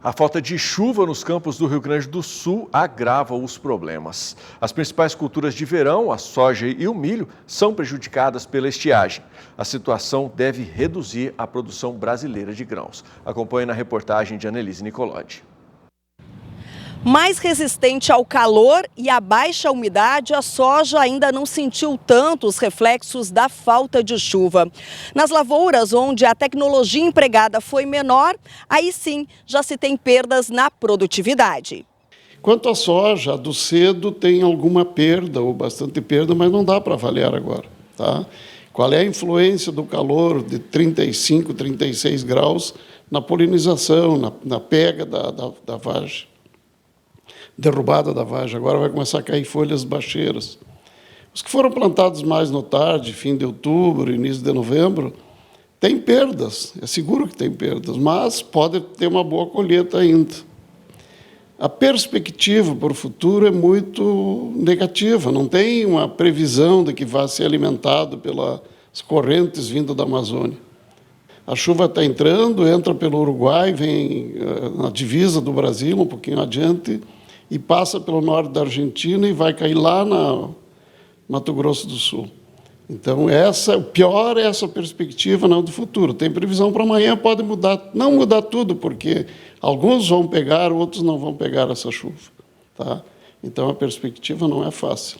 A falta de chuva nos campos do Rio Grande do Sul agrava os problemas. As principais culturas de verão, a soja e o milho, são prejudicadas pela estiagem. A situação deve reduzir a produção brasileira de grãos. Acompanhe na reportagem de Annelise Nicolodi. Mais resistente ao calor e à baixa umidade, a soja ainda não sentiu tanto os reflexos da falta de chuva. Nas lavouras onde a tecnologia empregada foi menor, aí sim já se tem perdas na produtividade. Quanto à soja, a do cedo tem alguma perda, ou bastante perda, mas não dá para avaliar agora. Tá? Qual é a influência do calor de 35, 36 graus na polinização, na pega da vagem? Derrubada da vagem, agora vai começar a cair folhas baixeiras. Os que foram plantados mais no tarde, fim de outubro, início de novembro, têm perdas, é seguro que tem perdas, mas pode ter uma boa colheita ainda. A perspectiva para o futuro é muito negativa, não tem uma previsão de que vá ser alimentado pelas correntes vindo da Amazônia. A chuva está entrando, entra pelo Uruguai, vem na divisa do Brasil, um pouquinho adiante, e passa pelo norte da Argentina e vai cair lá na Mato Grosso do Sul. Então, o pior é essa perspectiva não do futuro. Tem previsão para amanhã, pode mudar, não mudar tudo, porque alguns vão pegar, outros não vão pegar essa chuva. Tá? Então, a perspectiva não é fácil.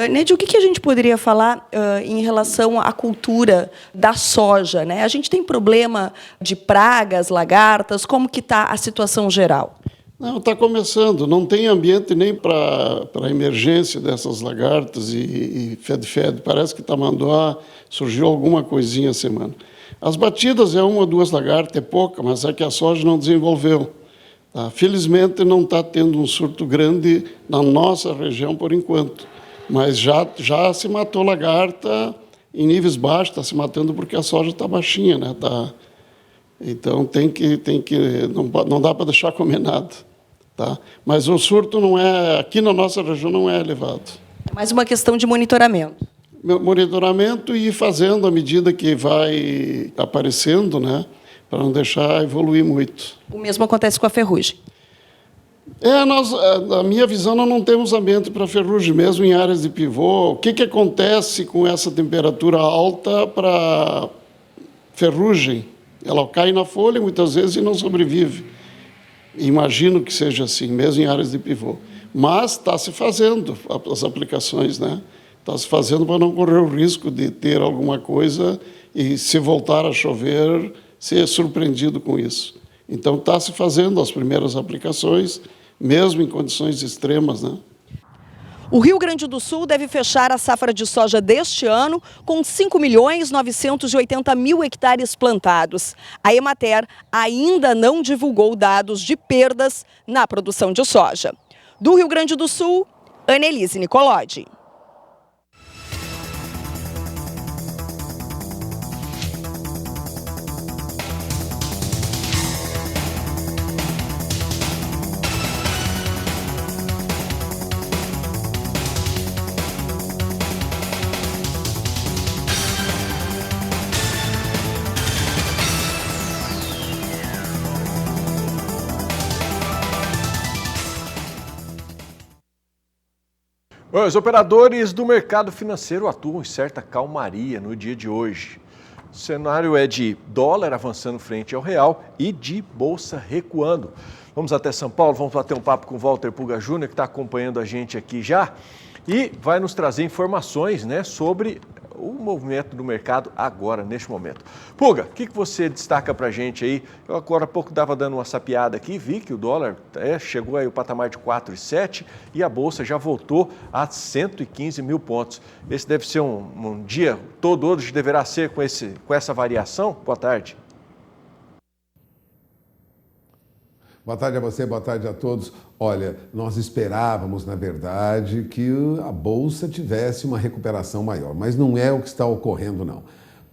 Neide, o que a gente poderia falar em relação à cultura da soja, né? A gente tem problema de pragas, lagartas, como que está a situação geral? Não, está começando, não tem ambiente nem para a emergência dessas lagartas e fede-fede. Parece que Tamanduá surgiu alguma coisinha a semana. As batidas é uma ou duas lagartas, é pouca, mas é que a soja não desenvolveu. Tá? Felizmente não está tendo um surto grande na nossa região por enquanto, mas já se matou lagarta em níveis baixos, está se matando porque a soja está baixinha, né? Então não dá para deixar comer nada, tá? Mas o surto não é, aqui na nossa região não é elevado. É mais uma questão de monitoramento. Monitoramento e ir fazendo à medida que vai aparecendo, né? Para não deixar evoluir muito. O mesmo acontece com a ferrugem. Na minha visão, nós não temos ambiente para ferrugem, mesmo em áreas de pivô. O que acontece com essa temperatura alta para ferrugem? Ela cai na folha, muitas vezes, e não sobrevive. Imagino que seja assim, mesmo em áreas de pivô. Mas está se fazendo as aplicações, né? Está se fazendo para não correr o risco de ter alguma coisa e, se voltar a chover, ser surpreendido com isso. Então, está se fazendo as primeiras aplicações, mesmo em condições extremas, né? O Rio Grande do Sul deve fechar a safra de soja deste ano com 5.980.000 hectares plantados. A Emater ainda não divulgou dados de perdas na produção de soja. Do Rio Grande do Sul, Annelise Nicolodi. Os operadores do mercado financeiro atuam em certa calmaria no dia de hoje. O cenário é de dólar avançando frente ao real e de bolsa recuando. Vamos até São Paulo, vamos bater um papo com o Walter Puga Júnior, que está acompanhando a gente aqui já, e vai nos trazer informações, né, sobre o movimento do mercado agora, neste momento. Puga, o que você destaca para a gente aí? Eu agora há pouco estava dando uma sapiada aqui, vi que o dólar chegou aí ao patamar de 4,7 e a Bolsa já voltou a 115 mil pontos. Esse deve ser um dia, todo hoje deverá ser com essa variação? Boa tarde. Boa tarde a você, boa tarde a todos. Olha, nós esperávamos, na verdade, que a Bolsa tivesse uma recuperação maior, mas não é o que está ocorrendo, não.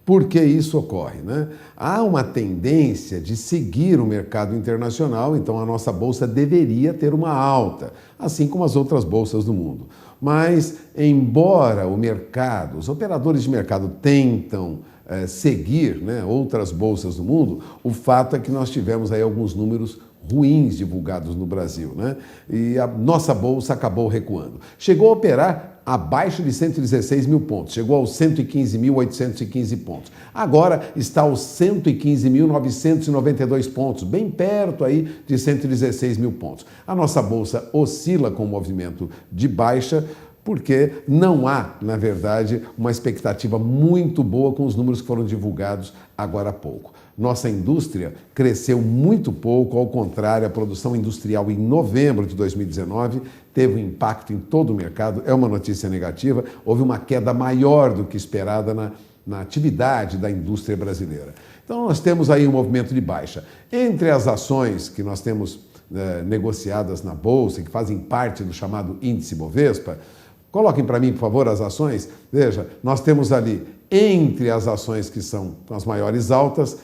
Por que isso ocorre, né? Há uma tendência de seguir o mercado internacional, então a nossa Bolsa deveria ter uma alta, assim como as outras bolsas do mundo. Mas, embora o mercado, os operadores de mercado tentam seguir, né, outras bolsas do mundo, o fato é que nós tivemos aí alguns números ruins divulgados no Brasil, né? E a nossa bolsa acabou recuando. Chegou a operar abaixo de 116 mil pontos, chegou aos 115.815 pontos. Agora está aos 115.992 pontos, bem perto aí de 116 mil pontos. A nossa bolsa oscila com um movimento de baixa, porque não há, na verdade, uma expectativa muito boa com os números que foram divulgados agora há pouco. Nossa indústria cresceu muito pouco, ao contrário, a produção industrial em novembro de 2019 teve um impacto em todo o mercado, é uma notícia negativa, houve uma queda maior do que esperada na atividade da indústria brasileira. Então nós temos aí um movimento de baixa. Entre as ações que nós temos negociadas na Bolsa, que fazem parte do chamado índice Bovespa, coloquem para mim, por favor, as ações. Veja, nós temos ali, entre as ações que são as maiores altas,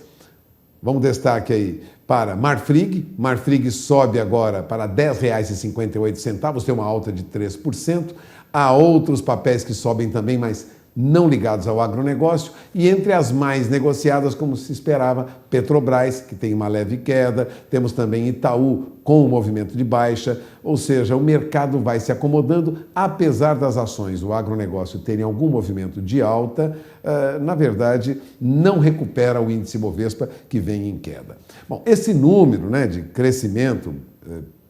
vamos destaque aí para Marfrig. Marfrig sobe agora para R$ 10,58, tem uma alta de 3%. Há outros papéis que sobem também, mas não ligados ao agronegócio. E entre as mais negociadas, como se esperava, Petrobras, que tem uma leve queda. Temos também Itaú, com um movimento de baixa. Ou seja, o mercado vai se acomodando, apesar das ações do agronegócio terem algum movimento de alta, na verdade, não recupera o índice Bovespa, que vem em queda. Bom, esse número, né, de crescimento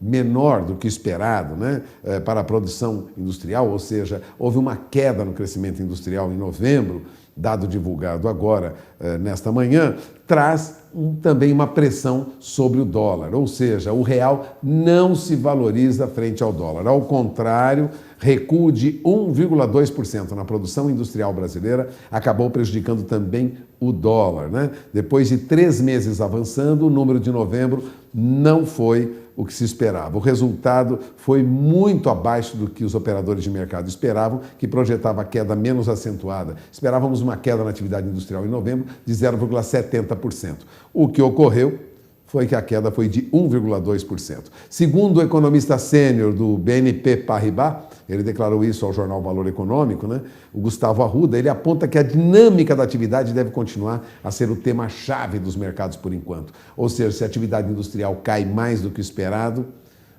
menor do que esperado, né, para a produção industrial, ou seja, houve uma queda no crescimento industrial em novembro, dado divulgado agora, nesta manhã, traz também uma pressão sobre o dólar, ou seja, o real não se valoriza frente ao dólar. Ao contrário, recuo de 1,2% na produção industrial brasileira acabou prejudicando também o dólar, né? Depois de 3 meses avançando, o número de novembro não foi o que se esperava. O resultado foi muito abaixo do que os operadores de mercado esperavam, que projetava a queda menos acentuada. Esperávamos uma queda na atividade industrial em novembro de 0,70%. O que ocorreu foi que a queda foi de 1,2%. Segundo o economista sênior do BNP Paribas, ele declarou isso ao jornal Valor Econômico, né? O Gustavo Arruda, ele aponta que a dinâmica da atividade deve continuar a ser o tema-chave dos mercados por enquanto. Ou seja, se a atividade industrial cai mais do que o esperado,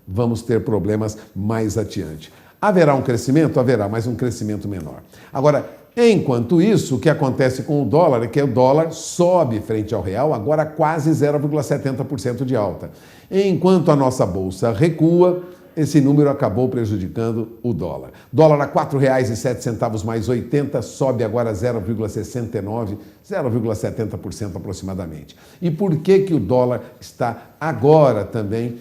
vamos ter problemas mais adiante. Haverá um crescimento? Haverá, mas um crescimento menor. Agora, enquanto isso, o que acontece com o dólar é que o dólar sobe frente ao real, agora quase 0,70% de alta. Enquanto a nossa bolsa recua, esse número acabou prejudicando o dólar. Dólar a R$ 4,07 mais 80, sobe agora 0,69, 0,70% aproximadamente. E por que o dólar está agora também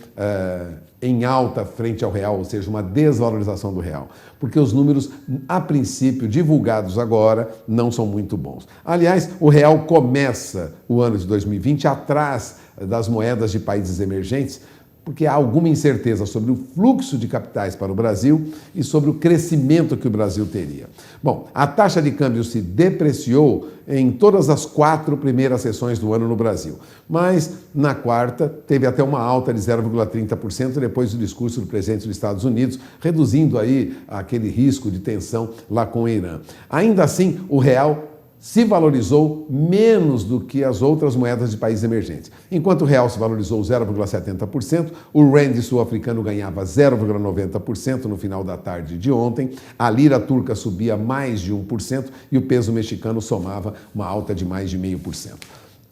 em alta frente ao real, ou seja, uma desvalorização do real? Porque os números, a princípio, divulgados agora, não são muito bons. Aliás, o real começa o ano de 2020 atrás das moedas de países emergentes, porque há alguma incerteza sobre o fluxo de capitais para o Brasil e sobre o crescimento que o Brasil teria. Bom, a taxa de câmbio se depreciou em todas as 4 primeiras sessões do ano no Brasil, mas na quarta teve até uma alta de 0,30% depois do discurso do presidente dos Estados Unidos, reduzindo aí aquele risco de tensão lá com o Irã. Ainda assim, o real se valorizou menos do que as outras moedas de países emergentes. Enquanto o real se valorizou 0,70%, o rand sul-africano ganhava 0,90% no final da tarde de ontem, a lira turca subia mais de 1% e o peso mexicano somava uma alta de mais de 0,5%.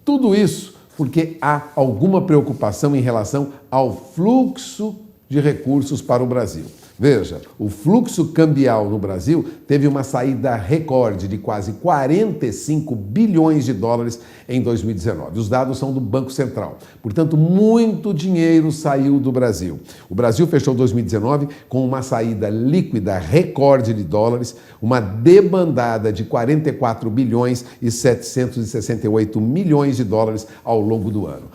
Tudo isso porque há alguma preocupação em relação ao fluxo de recursos para o Brasil. Veja, o fluxo cambial no Brasil teve uma saída recorde de quase 45 bilhões de dólares em 2019. Os dados são do Banco Central. Portanto, muito dinheiro saiu do Brasil. O Brasil fechou 2019 com uma saída líquida recorde de dólares, uma debandada de 44 bilhões e 768 milhões de dólares ao longo do ano.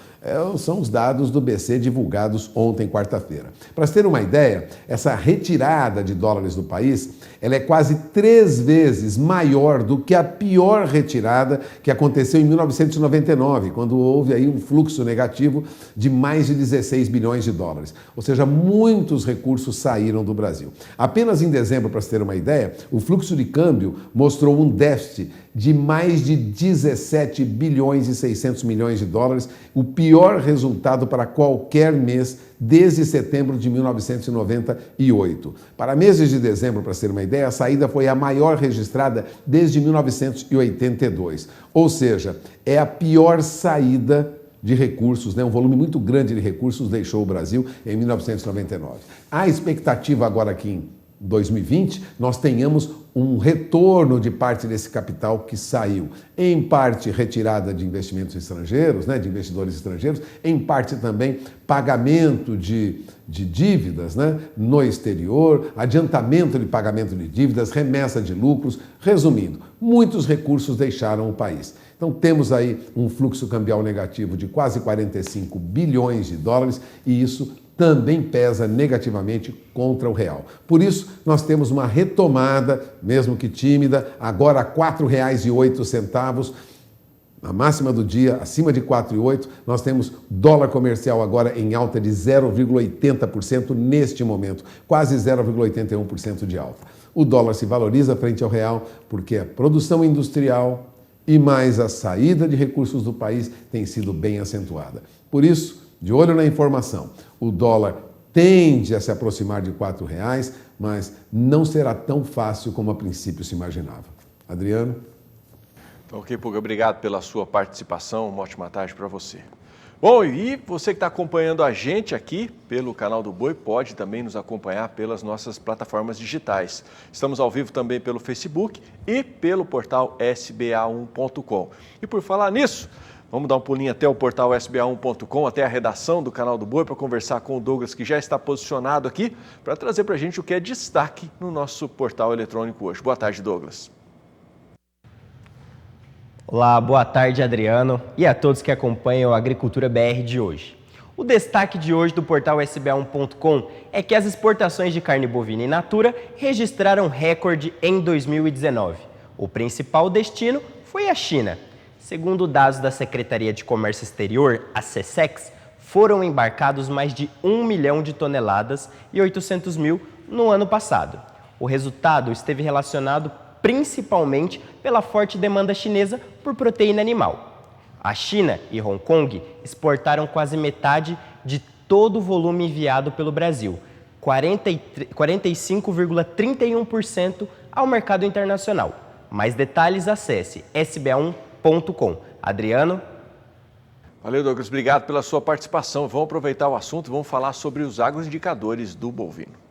São os dados do BC divulgados ontem, quarta-feira. Para se ter uma ideia, essa retirada de dólares do país, ela é quase 3 vezes maior do que a pior retirada que aconteceu em 1999, quando houve aí um fluxo negativo de mais de 16 bilhões de dólares. Ou seja, muitos recursos saíram do Brasil. Apenas em dezembro, para se ter uma ideia, o fluxo de câmbio mostrou um déficit de mais de 17 bilhões e 600 milhões de dólares, o pior pior resultado para qualquer mês desde setembro de 1998. Para meses de dezembro, para ser uma ideia, a saída foi a maior registrada desde 1982. Ou seja, é a pior saída de recursos, né? Um volume muito grande de recursos deixou o Brasil em 1999. A expectativa agora aqui em 2020, nós tenhamos um retorno de parte desse capital que saiu, em parte retirada de investimentos estrangeiros, né, de investidores estrangeiros, em parte também pagamento de dívidas, né, no exterior, adiantamento de pagamento de dívidas, remessa de lucros. Resumindo, muitos recursos deixaram o país. Então temos aí um fluxo cambial negativo de quase 45 bilhões de dólares e isso também pesa negativamente contra o real. Por isso, nós temos uma retomada, mesmo que tímida, agora a R$ 4,08, a máxima do dia, acima de 4,08, nós temos dólar comercial agora em alta de 0,80% neste momento, quase 0,81% de alta. O dólar se valoriza frente ao real porque a produção industrial e mais a saída de recursos do país tem sido bem acentuada. Por isso, de olho na informação, o dólar tende a se aproximar de R$ 4,00, mas não será tão fácil como a princípio se imaginava. Adriano? Ok, Puga, obrigado pela sua participação, uma ótima tarde para você. Bom, e você que está acompanhando a gente aqui pelo canal do Boi, pode também nos acompanhar pelas nossas plataformas digitais. Estamos ao vivo também pelo Facebook e pelo portal sba1.com. E por falar nisso, vamos dar um pulinho até o portal sba1.com, até a redação do canal do Boi, para conversar com o Douglas, que já está posicionado aqui, para trazer para a gente o que é destaque no nosso portal eletrônico hoje. Boa tarde, Douglas. Olá, boa tarde, Adriano, e a todos que acompanham o Agricultura BR de hoje. O destaque de hoje do portal sba1.com é que as exportações de carne bovina in natura registraram recorde em 2019. O principal destino foi a China. Segundo dados da Secretaria de Comércio Exterior, a SECEX, foram embarcados mais de 1 milhão de toneladas e 800 mil no ano passado. O resultado esteve relacionado principalmente pela forte demanda chinesa por proteína animal. A China e Hong Kong exportaram quase metade de todo o volume enviado pelo Brasil, 45,31% ao mercado internacional. Mais detalhes, acesse sba1.com. Adriano? Valeu, Douglas. Obrigado pela sua participação. Vamos aproveitar o assunto e vamos falar sobre os agroindicadores do bovino.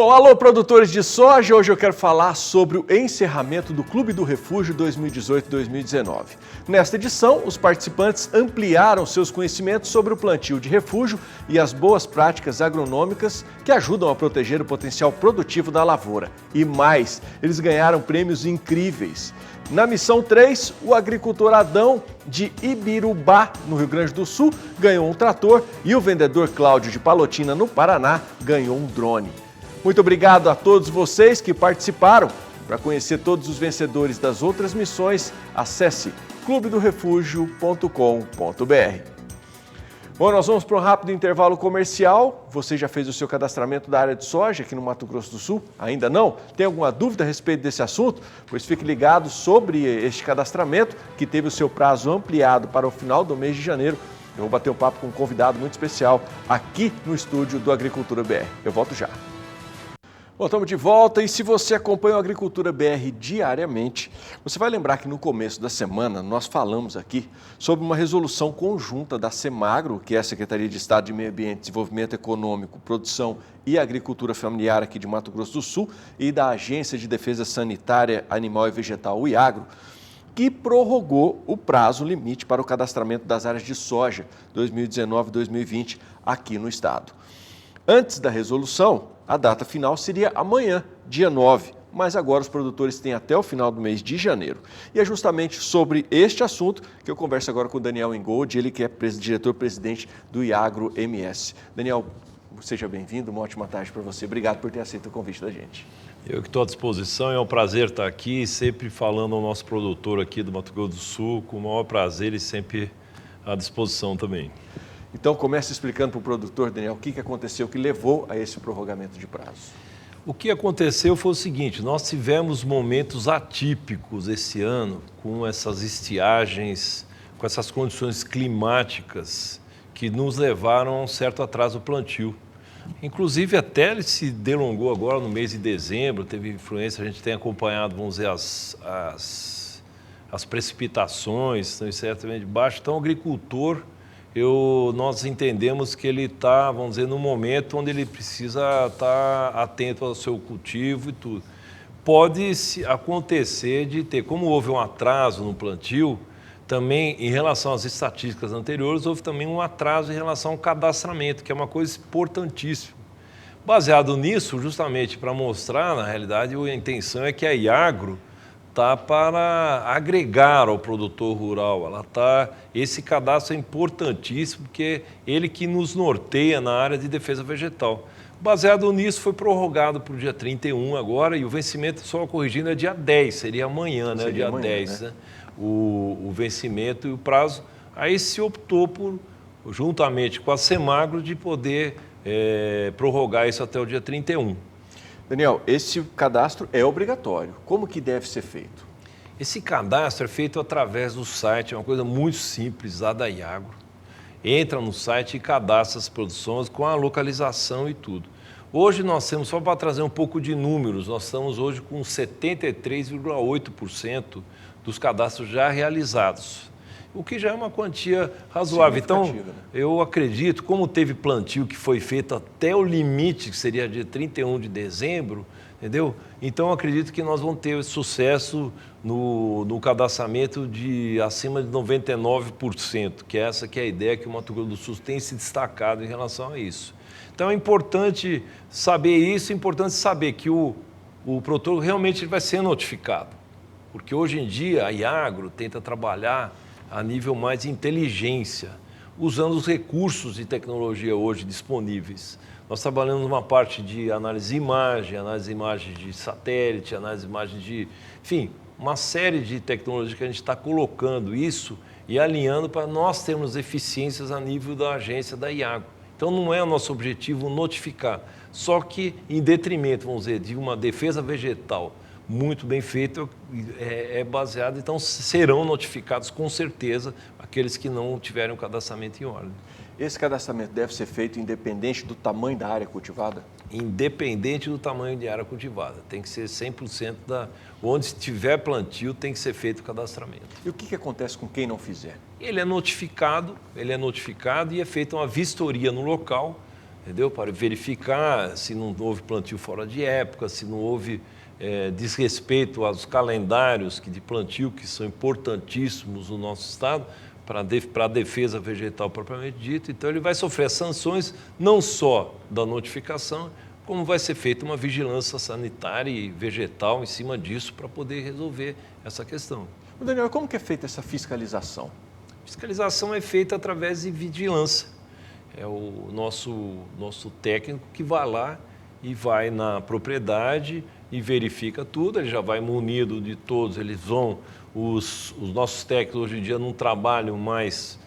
Bom, alô produtores de soja, hoje eu quero falar sobre o encerramento do Clube do Refúgio 2018-2019. Nesta edição, os participantes ampliaram seus conhecimentos sobre o plantio de refúgio e as boas práticas agronômicas que ajudam a proteger o potencial produtivo da lavoura. E mais, eles ganharam prêmios incríveis. Na missão 3, o agricultor Adão, de Ibirubá, no Rio Grande do Sul, ganhou um trator e o vendedor Cláudio, de Palotina, no Paraná, ganhou um drone. Muito obrigado a todos vocês que participaram. Para conhecer todos os vencedores das outras missões, acesse clubedorefugio.com.br. Bom, nós vamos para um rápido intervalo comercial. Você já fez o seu cadastramento da área de soja aqui no Mato Grosso do Sul? Ainda não? Tem alguma dúvida a respeito desse assunto? Pois fique ligado sobre este cadastramento, que teve o seu prazo ampliado para o final do mês de janeiro. Eu vou bater um papo com um convidado muito especial aqui no estúdio do Agricultura BR. Eu volto já. Bom, estamos de volta e se você acompanha o Agricultura BR diariamente, você vai lembrar que no começo da semana nós falamos aqui sobre uma resolução conjunta da Semagro, que é a Secretaria de Estado de Meio Ambiente, Desenvolvimento Econômico, Produção e Agricultura Familiar aqui de Mato Grosso do Sul e da Agência de Defesa Sanitária Animal e Vegetal, o IAGRO, que prorrogou o prazo limite para o cadastramento das áreas de soja 2019-2020 aqui no estado. Antes da resolução, a data final seria amanhã, dia 9, mas agora os produtores têm até o final do mês de janeiro. E é justamente sobre este assunto que eu converso agora com o Daniel Ingold, ele que é diretor-presidente do Iagro MS. Daniel, seja bem-vindo, uma ótima tarde para você. Obrigado por ter aceito o convite da gente. Eu que estou à disposição, é um prazer estar aqui, sempre falando ao nosso produtor aqui do Mato Grosso do Sul, com o maior prazer e sempre à disposição também. Então, comece explicando para o produtor, Daniel, o que aconteceu que levou a esse prorrogamento de prazo. O que aconteceu foi o seguinte, nós tivemos momentos atípicos esse ano, com essas estiagens, com essas condições climáticas que nos levaram a um certo atraso do plantio. Inclusive, até ele se delongou agora no mês de dezembro, teve influência, a gente tem acompanhado, vamos dizer, as precipitações estão certamente baixas. Então, o agricultor, nós entendemos que ele está, vamos dizer, no momento onde ele precisa estar atento ao seu cultivo e tudo. Pode acontecer de ter, como houve um atraso no plantio, também, em relação às estatísticas anteriores, houve também um atraso em relação ao cadastramento, que é uma coisa importantíssima. Baseado nisso, justamente para mostrar, na realidade, a intenção é que a Iagro está para agregar ao produtor rural. Esse cadastro é importantíssimo, porque é ele que nos norteia na área de defesa vegetal. Baseado nisso, foi prorrogado para o dia 31 agora, e o vencimento, só corrigindo, é dia 10, seria amanhã, né? Seria dia amanhã, 10, né? O vencimento e o prazo. Aí se optou por, juntamente com a Semagro, de poder prorrogar isso até o dia 31. Daniel, esse cadastro é obrigatório. Como que deve ser feito? Esse cadastro é feito através do site, é uma coisa muito simples, lá da Iagro. Entra no site e cadastra as produções com a localização e tudo. Hoje nós temos, só para trazer um pouco de números, nós estamos hoje com 73,8% dos cadastros já realizados, o que já é uma quantia razoável. Então, eu acredito, como teve plantio que foi feito até o limite, que seria dia 31 de dezembro, entendeu? Então, eu acredito que nós vamos ter sucesso no cadastramento de acima de 99%, que essa que é a ideia que o Mato Grosso do Sul tem se destacado em relação a isso. Então, é importante saber isso, é importante saber que o produtor realmente vai ser notificado. Porque hoje em dia a Iagro tenta trabalhar a nível mais de inteligência, usando os recursos de tecnologia hoje disponíveis. Nós trabalhamos numa parte de análise de imagem de satélite, análise de imagem de... Enfim, uma série de tecnologias que a gente está colocando isso e alinhando para nós termos eficiências a nível da agência da Iagro. Então não é o nosso objetivo notificar, só que em detrimento, vamos dizer, de uma defesa vegetal muito bem feito, é baseado, então serão notificados com certeza aqueles que não tiverem o cadastramento em ordem. Esse cadastramento deve ser feito independente do tamanho da área cultivada? Independente do tamanho de área cultivada, tem que ser 100% onde tiver plantio tem que ser feito o cadastramento. E o que acontece com quem não fizer? Ele é notificado e é feita uma vistoria no local, entendeu? Para verificar se não houve plantio fora de época, se não houve desrespeito aos calendários de plantio, que são importantíssimos no nosso estado, para a defesa vegetal propriamente dita. Então, ele vai sofrer as sanções não só da notificação, como vai ser feita uma vigilância sanitária e vegetal em cima disso para poder resolver essa questão. Daniel, como que é feita essa fiscalização? Fiscalização é feita através de vigilância. É o nosso técnico que vai lá e vai na propriedade e verifica tudo, ele já vai munido de todos, os nossos técnicos hoje em dia não trabalham mais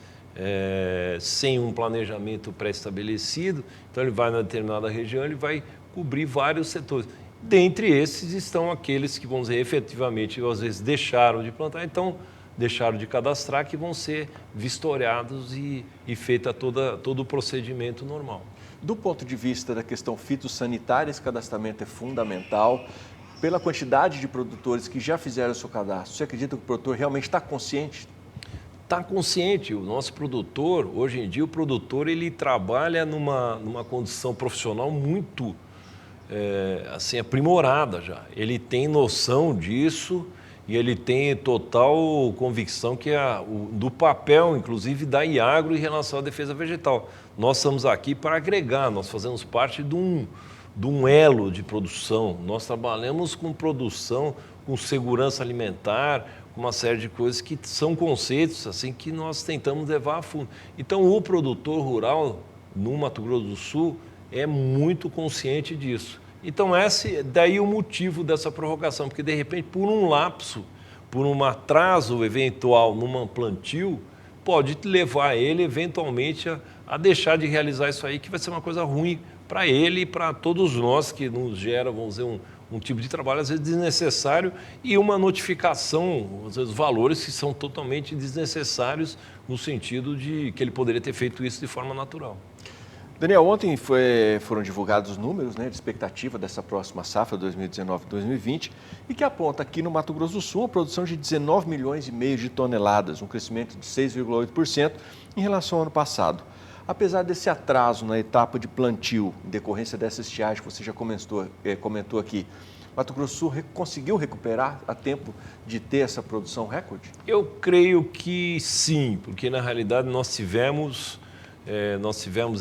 sem um planejamento pré-estabelecido, então ele vai na determinada região, ele vai cobrir vários setores. Dentre esses estão aqueles que, vamos dizer, efetivamente, às vezes deixaram de plantar, então deixaram de cadastrar, que vão ser vistoriados e feito todo o procedimento normal. Do ponto de vista da questão fitossanitária, esse cadastramento é fundamental. Pela quantidade de produtores que já fizeram o seu cadastro, você acredita que o produtor realmente está consciente? Está consciente. O nosso produtor, hoje em dia, o produtor ele trabalha numa condição profissional muito assim, aprimorada já. Ele tem noção disso e ele tem total convicção que do papel, inclusive, da Iagro em relação à defesa vegetal. Nós estamos aqui para agregar, nós fazemos parte de de um elo de produção. Nós trabalhamos com produção, com segurança alimentar, com uma série de coisas que são conceitos assim que nós tentamos levar a fundo. Então, o produtor rural no Mato Grosso do Sul é muito consciente disso. Então, daí o motivo dessa prorrogação, porque de repente, por um lapso, por um atraso eventual num plantio, pode levar ele eventualmente a deixar de realizar isso aí, que vai ser uma coisa ruim para ele e para todos nós, que nos gera, vamos dizer, um tipo de trabalho às vezes desnecessário e uma notificação, às vezes valores que são totalmente desnecessários no sentido de que ele poderia ter feito isso de forma natural. Daniel, ontem foram divulgados os números, né, de expectativa dessa próxima safra 2019-2020 e que aponta aqui no Mato Grosso do Sul uma produção de 19 milhões e meio de toneladas, um crescimento de 6,8% em relação ao ano passado. Apesar desse atraso na etapa de plantio, em decorrência dessa estiagem que você já comentou aqui, Mato Grosso do Sul conseguiu recuperar a tempo de ter essa produção recorde? Eu creio que sim, porque na realidade nós tivemos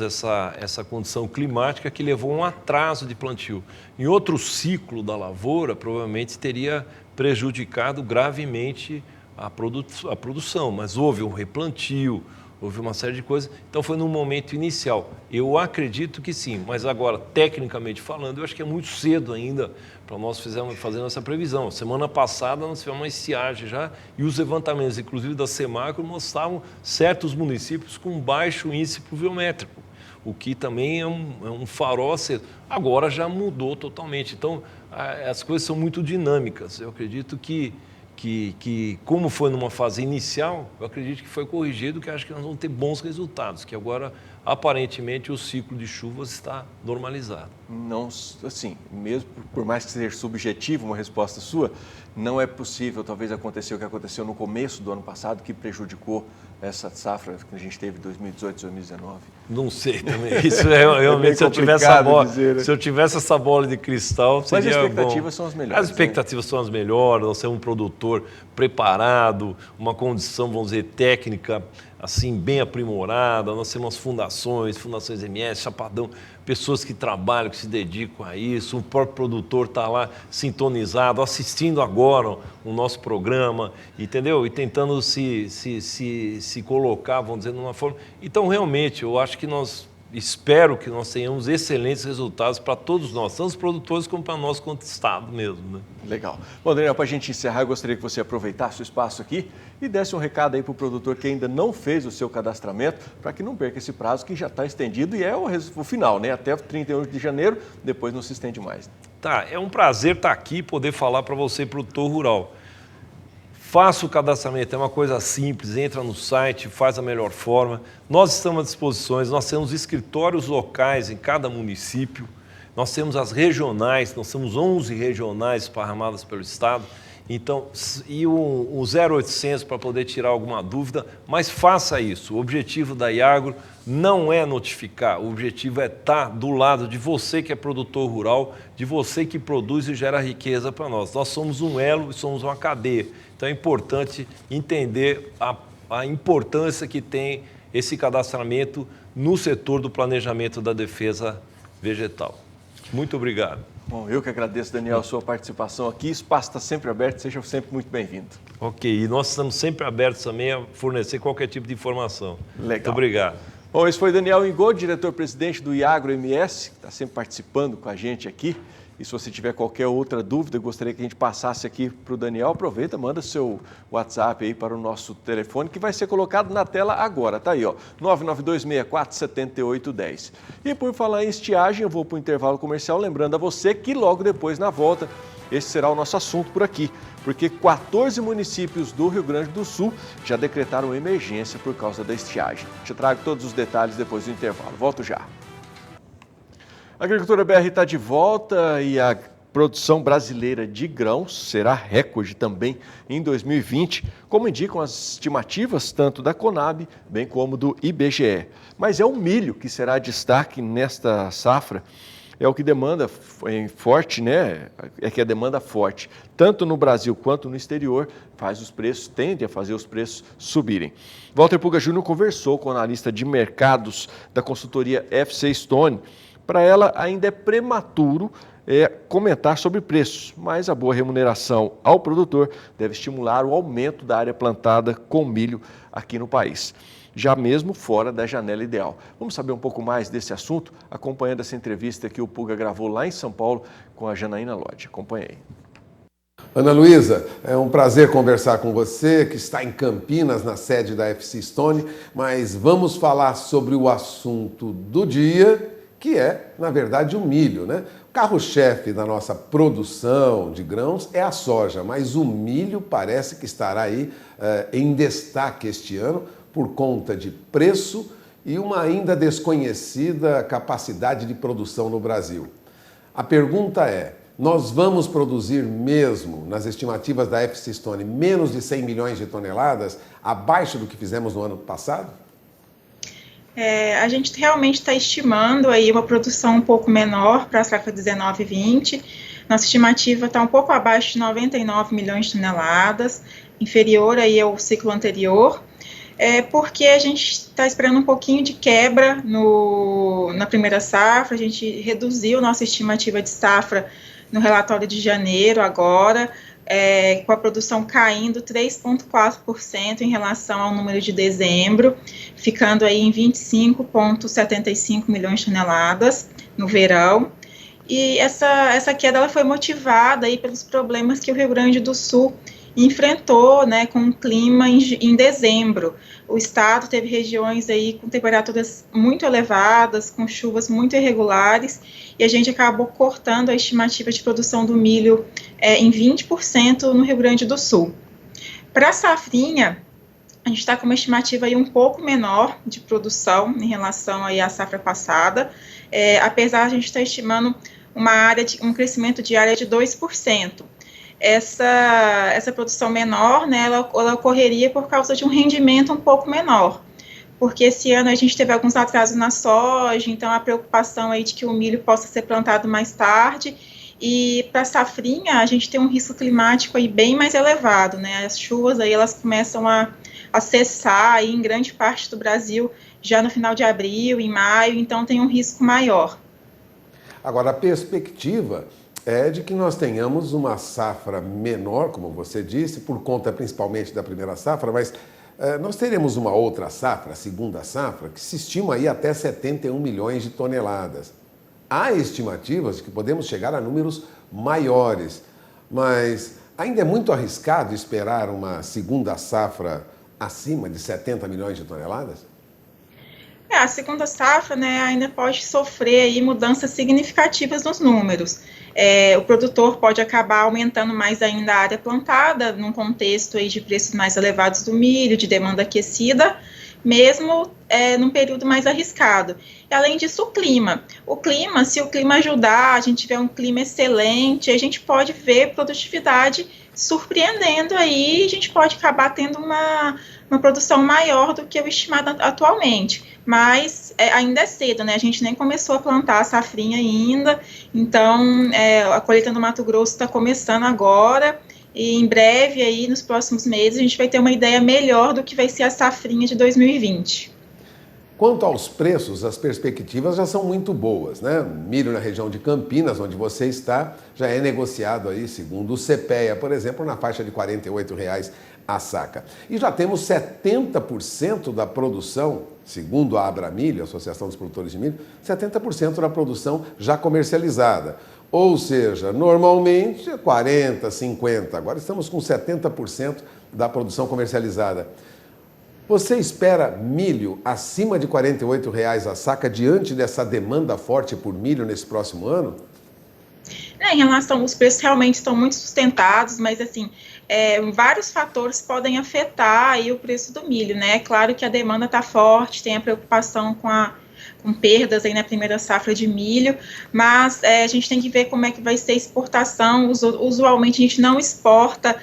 essa condição climática que levou a um atraso de plantio. Em outro ciclo da lavoura, provavelmente teria prejudicado gravemente a produção, mas houve um replantio, houve uma série de coisas, então foi no momento inicial. Eu acredito que sim, mas agora, tecnicamente falando, eu acho que é muito cedo ainda para nós fazermos essa previsão. Semana passada nós tivemos uma estiagem já e os levantamentos, inclusive da Semacro, mostravam certos municípios com baixo índice pluviométrico, o que também é um farol cedo. Agora já mudou totalmente, então as coisas são muito dinâmicas. Eu acredito que como foi numa fase inicial, eu acredito que foi corrigido, que acho que nós vamos ter bons resultados, que agora, aparentemente, o ciclo de chuvas está normalizado. Não, assim, mesmo por mais que seja subjetivo uma resposta sua, não é possível, talvez, acontecer o que aconteceu no começo do ano passado, que prejudicou essa safra que a gente teve em 2018, 2019? Não sei também. Isso realmente, se eu tivesse essa bola de cristal, seria bom. Mas as expectativas são as melhores. As expectativas são as melhores, nós temos um produtor preparado, uma condição, vamos dizer, técnica, assim, bem aprimorada, nós temos fundações MS, Chapadão, pessoas que trabalham, que se dedicam a isso, o próprio produtor está lá sintonizado, assistindo agora o nosso programa, entendeu? E tentando se colocar, vamos dizer, numa forma. Então, realmente, eu acho que espero que nós tenhamos excelentes resultados para todos nós, tanto os produtores como para nós, quanto Estado mesmo, né? Legal. Bom, Daniel, para a gente encerrar, eu gostaria que você aproveitasse o espaço aqui e desse um recado aí para o produtor que ainda não fez o seu cadastramento, para que não perca esse prazo que já está estendido e é o final, né? Até 31 de janeiro, depois não se estende mais. Tá, é um prazer estar aqui e poder falar para você, produtor rural. Faça o cadastramento, é uma coisa simples, entra no site, faz da melhor forma. Nós estamos à disposição, nós temos escritórios locais em cada município, nós temos as regionais, nós temos 11 regionais esparramadas pelo Estado, então, e o 0800 para poder tirar alguma dúvida, mas faça isso. O objetivo da Iagro não é notificar, o objetivo é estar do lado de você que é produtor rural, de você que produz e gera riqueza para nós. Nós somos um elo e somos uma cadeia. Então é importante entender a importância que tem esse cadastramento no setor do planejamento da defesa vegetal. Muito obrigado. Bom, eu que agradeço, Daniel, a sua participação aqui. O espaço está sempre aberto, seja sempre muito bem-vindo. Ok, e nós estamos sempre abertos também a fornecer qualquer tipo de informação. Legal. Muito obrigado. Bom, esse foi Daniel Ingô, diretor-presidente do Iagro MS, que está sempre participando com a gente aqui. E se você tiver qualquer outra dúvida, gostaria que a gente passasse aqui para o Daniel, aproveita, manda seu WhatsApp aí para o nosso telefone, que vai ser colocado na tela agora, tá aí, ó, 992647810. E por falar em estiagem, eu vou para o intervalo comercial, lembrando a você que logo depois, na volta, esse será o nosso assunto por aqui, porque 14 municípios do Rio Grande do Sul já decretaram emergência por causa da estiagem. Te trago todos os detalhes depois do intervalo. Volto já. A Agricultura BR está de volta e a produção brasileira de grãos será recorde também em 2020, como indicam as estimativas tanto da Conab, bem como do IBGE. Mas é o milho que será destaque nesta safra, é o que demanda forte, né? É que a demanda forte, tanto no Brasil quanto no exterior, tende a fazer os preços subirem. Walter Puga Júnior conversou com o analista de mercados da consultoria FC Stone Para ela, ainda é prematuro comentar sobre preços, mas a boa remuneração ao produtor deve estimular o aumento da área plantada com milho aqui no país, já mesmo fora da janela ideal. Vamos saber um pouco mais desse assunto, acompanhando essa entrevista que o Pulga gravou lá em São Paulo com a Janaína Lodge. Acompanhe aí. Ana Luísa, é um prazer conversar com você, que está em Campinas, na sede da FC Stone, mas vamos falar sobre o assunto do dia, que é, na verdade, o milho, né? O carro-chefe da nossa produção de grãos é a soja, mas o milho parece que estará aí em destaque este ano por conta de preço e uma ainda desconhecida capacidade de produção no Brasil. A pergunta é, nós vamos produzir mesmo, nas estimativas da FC Stone, menos de 100 milhões de toneladas, abaixo do que fizemos no ano passado? A gente realmente está estimando aí uma produção um pouco menor para a safra 19 e 20. Nossa estimativa está um pouco abaixo de 99 milhões de toneladas, inferior aí ao ciclo anterior, porque a gente está esperando um pouquinho de quebra na primeira safra. A gente reduziu nossa estimativa de safra no relatório de janeiro agora, com a produção caindo 3,4% em relação ao número de dezembro, ficando aí em 25,75 milhões de toneladas no verão. E essa queda ela foi motivada aí pelos problemas que o Rio Grande do Sul enfrentou, né, com o clima em dezembro. O estado teve regiões aí com temperaturas muito elevadas, com chuvas muito irregulares, e a gente acabou cortando a estimativa de produção do milho em 20% no Rio Grande do Sul. Para a safrinha, a gente está com uma estimativa aí um pouco menor de produção em relação aí à safra passada, apesar de a gente estar estimando um crescimento de área de 2%. Essa produção menor, né, ela ocorreria por causa de um rendimento um pouco menor, porque esse ano a gente teve alguns atrasos na soja, então a preocupação aí de que o milho possa ser plantado mais tarde, e para a safrinha a gente tem um risco climático aí bem mais elevado, né, as chuvas aí elas começam a cessar aí em grande parte do Brasil já no final de abril, em maio, então tem um risco maior. Agora, a perspectiva é de que nós tenhamos uma safra menor, como você disse, por conta principalmente da primeira safra, mas nós teremos uma outra safra, a segunda safra, que se estima aí até 71 milhões de toneladas. Há estimativas de que podemos chegar a números maiores, mas ainda é muito arriscado esperar uma segunda safra acima de 70 milhões de toneladas? A segunda safra, né, ainda pode sofrer aí mudanças significativas nos números. O produtor pode acabar aumentando mais ainda a área plantada, num contexto aí de preços mais elevados do milho, de demanda aquecida, mesmo num período mais arriscado. E, além disso, o clima, se o clima ajudar, a gente tiver um clima excelente, a gente pode ver produtividade surpreendendo aí, a gente pode acabar tendo uma produção maior do que o estimado atualmente, mas ainda é cedo, né, a gente nem começou a plantar a safrinha ainda, então a colheita no Mato Grosso está começando agora, e em breve, aí, nos próximos meses, a gente vai ter uma ideia melhor do que vai ser a safrinha de 2020. Quanto aos preços, as perspectivas já são muito boas, né? Milho na região de Campinas, onde você está, já é negociado aí, segundo o CPEA, por exemplo, na faixa de R$ 48,00 a saca. E já temos 70% da produção, segundo a Abramilho, Associação dos Produtores de Milho, 70% da produção já comercializada. Ou seja, normalmente 40%, 50%, agora estamos com 70% da produção comercializada. Você espera milho acima de R$ 48,00 a saca diante dessa demanda forte por milho nesse próximo ano? Em relação, os preços realmente estão muito sustentados, mas assim, vários fatores podem afetar aí o preço do milho, né? É claro que a demanda está forte, tem a preocupação com perdas aí na primeira safra de milho, mas a gente tem que ver como é que vai ser a exportação. Usualmente a gente não exporta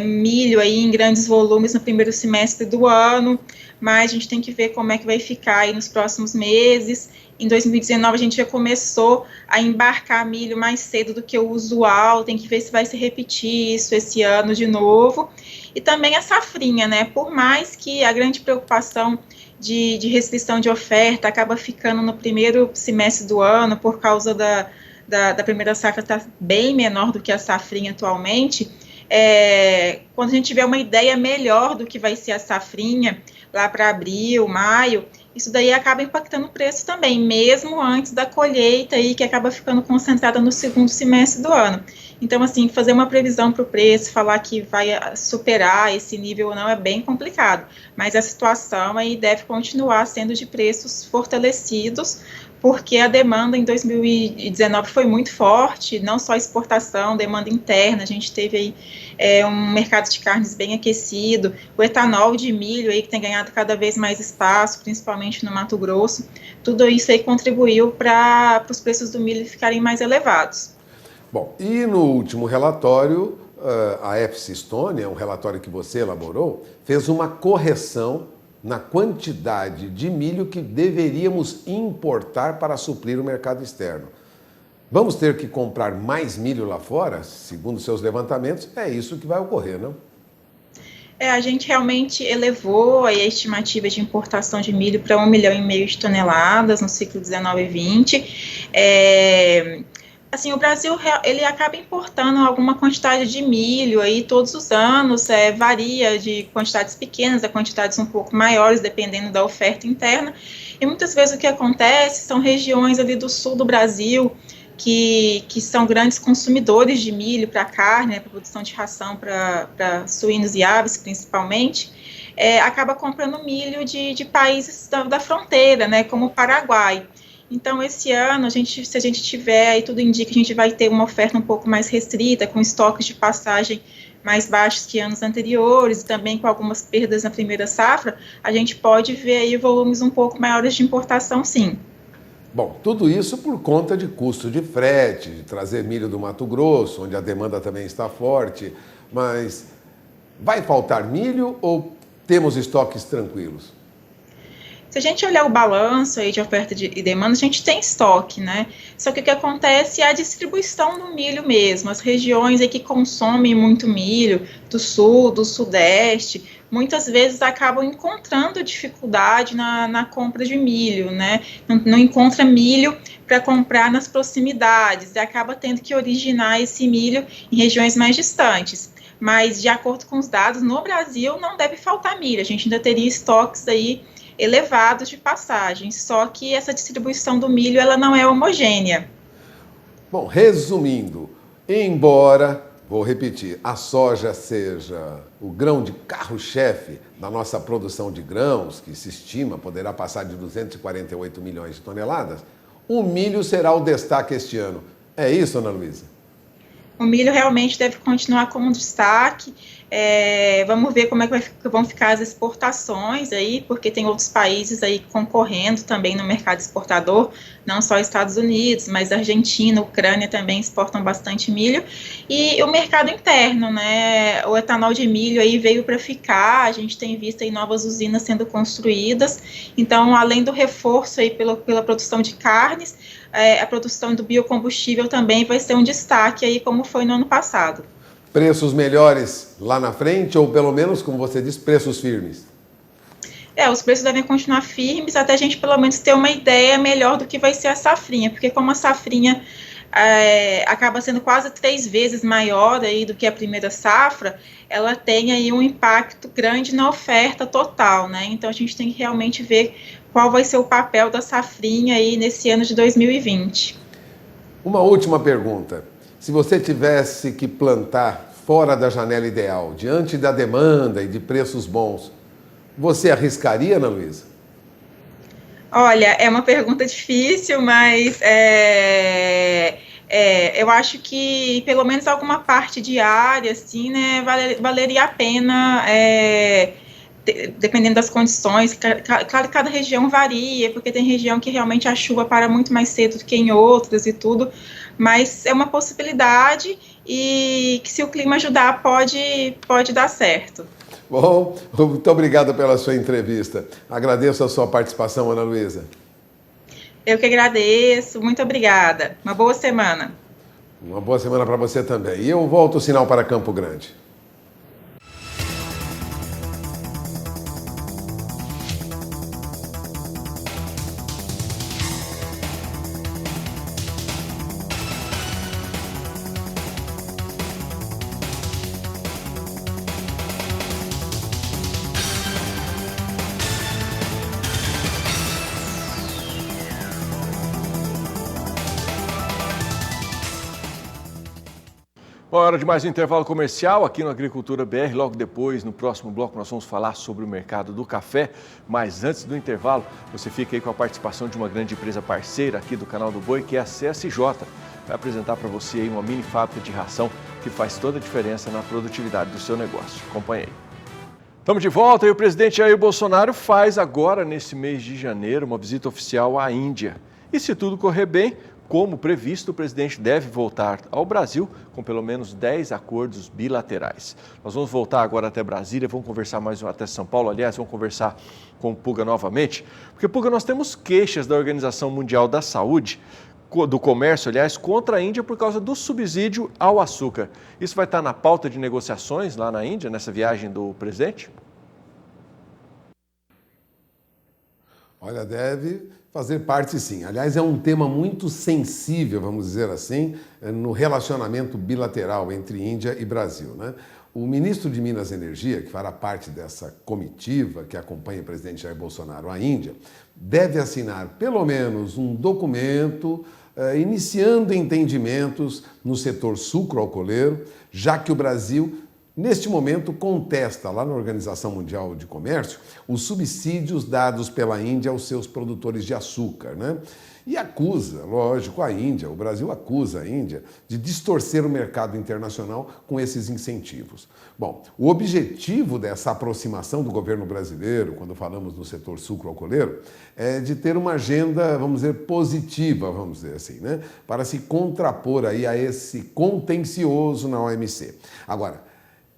milho aí em grandes volumes no primeiro semestre do ano, mas a gente tem que ver como é que vai ficar aí nos próximos meses. Em 2019 a gente já começou a embarcar milho mais cedo do que o usual, tem que ver se vai se repetir isso esse ano de novo. E também a safrinha, né? Por mais que a grande preocupação de restrição de oferta acaba ficando no primeiro semestre do ano por causa da primeira safra estar bem menor do que a safrinha atualmente, quando a gente tiver uma ideia melhor do que vai ser a safrinha, lá para abril, maio, isso daí acaba impactando o preço também, mesmo antes da colheita aí, que acaba ficando concentrada no segundo semestre do ano. Então, assim, fazer uma previsão para o preço, falar que vai superar esse nível ou não é bem complicado, mas a situação aí deve continuar sendo de preços fortalecidos, porque a demanda em 2019 foi muito forte, não só exportação, demanda interna, a gente teve aí um mercado de carnes bem aquecido, o etanol de milho aí que tem ganhado cada vez mais espaço, principalmente no Mato Grosso, tudo isso aí contribuiu para os preços do milho ficarem mais elevados. Bom, e no último relatório, a FC Estônia, um relatório que você elaborou, fez uma correção na quantidade de milho que deveríamos importar para suprir o mercado externo. Vamos ter que comprar mais milho lá fora? Segundo seus levantamentos, é isso que vai ocorrer, não? A gente realmente elevou aí a estimativa de importação de milho para 1,5 milhão de toneladas no ciclo 19-20. Assim, o Brasil, ele acaba importando alguma quantidade de milho aí todos os anos, varia de quantidades pequenas a quantidades um pouco maiores, dependendo da oferta interna, e muitas vezes o que acontece são regiões ali do sul do Brasil, que são grandes consumidores de milho para carne, para produção de ração para suínos e aves, principalmente, acaba comprando milho de países da fronteira, né, como o Paraguai. Então, esse ano, se a gente tiver, aí tudo indica que a gente vai ter uma oferta um pouco mais restrita, com estoques de passagem mais baixos que anos anteriores, e também com algumas perdas na primeira safra, a gente pode ver aí volumes um pouco maiores de importação, sim. Bom, tudo isso por conta de custo de frete, de trazer milho do Mato Grosso, onde a demanda também está forte, mas vai faltar milho ou temos estoques tranquilos? Se a gente olhar o balanço aí de oferta e demanda, a gente tem estoque, né? Só que o que acontece é a distribuição do milho mesmo. As regiões aí que consomem muito milho, do sul, do sudeste, muitas vezes acabam encontrando dificuldade na compra de milho, né? Não encontra milho para comprar nas proximidades e acaba tendo que originar esse milho em regiões mais distantes. Mas, de acordo com os dados, no Brasil não deve faltar milho. A gente ainda teria estoques aí elevados de passagem, só que essa distribuição do milho ela não é homogênea. Bom, resumindo, embora, vou repetir, a soja seja o grão de carro-chefe da nossa produção de grãos, que se estima poderá passar de 248 milhões de toneladas, o milho será o destaque este ano. É isso, Ana Luísa? O milho realmente deve continuar como destaque. Vamos ver como é que vão ficar as exportações aí, porque tem outros países aí concorrendo também no mercado exportador, não só Estados Unidos, mas Argentina, Ucrânia também exportam bastante milho. E o mercado interno, né? O etanol de milho aí veio para ficar, a gente tem visto aí novas usinas sendo construídas. Então, além do reforço aí pela produção de carnes, a produção do biocombustível também vai ser um destaque aí, como foi no ano passado. Preços melhores lá na frente ou, pelo menos, como você disse, preços firmes? Os preços devem continuar firmes até a gente, pelo menos, ter uma ideia melhor do que vai ser a safrinha, porque como a safrinha acaba sendo quase 3 vezes maior aí do que a primeira safra, ela tem aí um impacto grande na oferta total, né? Então, a gente tem que realmente ver qual vai ser o papel da safrinha aí nesse ano de 2020. Uma última pergunta. Se você tivesse que plantar fora da janela ideal, diante da demanda e de preços bons, você arriscaria, Ana Luísa? Olha, é uma pergunta difícil, mas eu acho que pelo menos alguma parte de área, assim, né, valeria a pena, dependendo das condições. Claro que cada região varia, porque tem região que realmente a chuva para muito mais cedo do que em outras e tudo, mas é uma possibilidade e que se o clima ajudar pode dar certo. Bom, muito obrigado pela sua entrevista. Agradeço a sua participação, Ana Luísa. Eu que agradeço, muito obrigada. Uma boa semana. Uma boa semana para você também. E eu volto o sinal para Campo Grande. Hora de mais um intervalo comercial aqui no Agricultura BR. Logo depois, no próximo bloco, nós vamos falar sobre o mercado do café. Mas antes do intervalo, você fica aí com a participação de uma grande empresa parceira aqui do Canal do Boi, que é a CSJ. Vai apresentar para você aí uma mini fábrica de ração que faz toda a diferença na produtividade do seu negócio. Acompanhe aí. Estamos de volta e o presidente Jair Bolsonaro faz agora, nesse mês de janeiro, uma visita oficial à Índia. E se tudo correr bem, como previsto, o presidente deve voltar ao Brasil com pelo menos 10 acordos bilaterais. Nós vamos voltar agora até Brasília, vamos conversar mais até São Paulo, aliás, vamos conversar com o Puga novamente, porque, Puga, nós temos queixas da Organização Mundial da Saúde, do comércio, aliás, contra a Índia por causa do subsídio ao açúcar. Isso vai estar na pauta de negociações lá na Índia, nessa viagem do presidente? Olha, deve fazer parte sim. Aliás, é um tema muito sensível, vamos dizer assim, no relacionamento bilateral entre Índia e Brasil, né? O ministro de Minas e Energia, que fará parte dessa comitiva que acompanha o presidente Jair Bolsonaro à Índia, deve assinar pelo menos um documento iniciando entendimentos no setor sucroalcooleiro, já que o Brasil, neste momento, contesta lá na Organização Mundial de Comércio os subsídios dados pela Índia aos seus produtores de açúcar, né? E acusa, lógico, a Índia, o Brasil acusa a Índia de distorcer o mercado internacional com esses incentivos. Bom, o objetivo dessa aproximação do governo brasileiro, quando falamos no setor sucroalcooleiro, é de ter uma agenda, vamos dizer, positiva, vamos dizer assim, né? Para se contrapor aí a esse contencioso na OMC. Agora,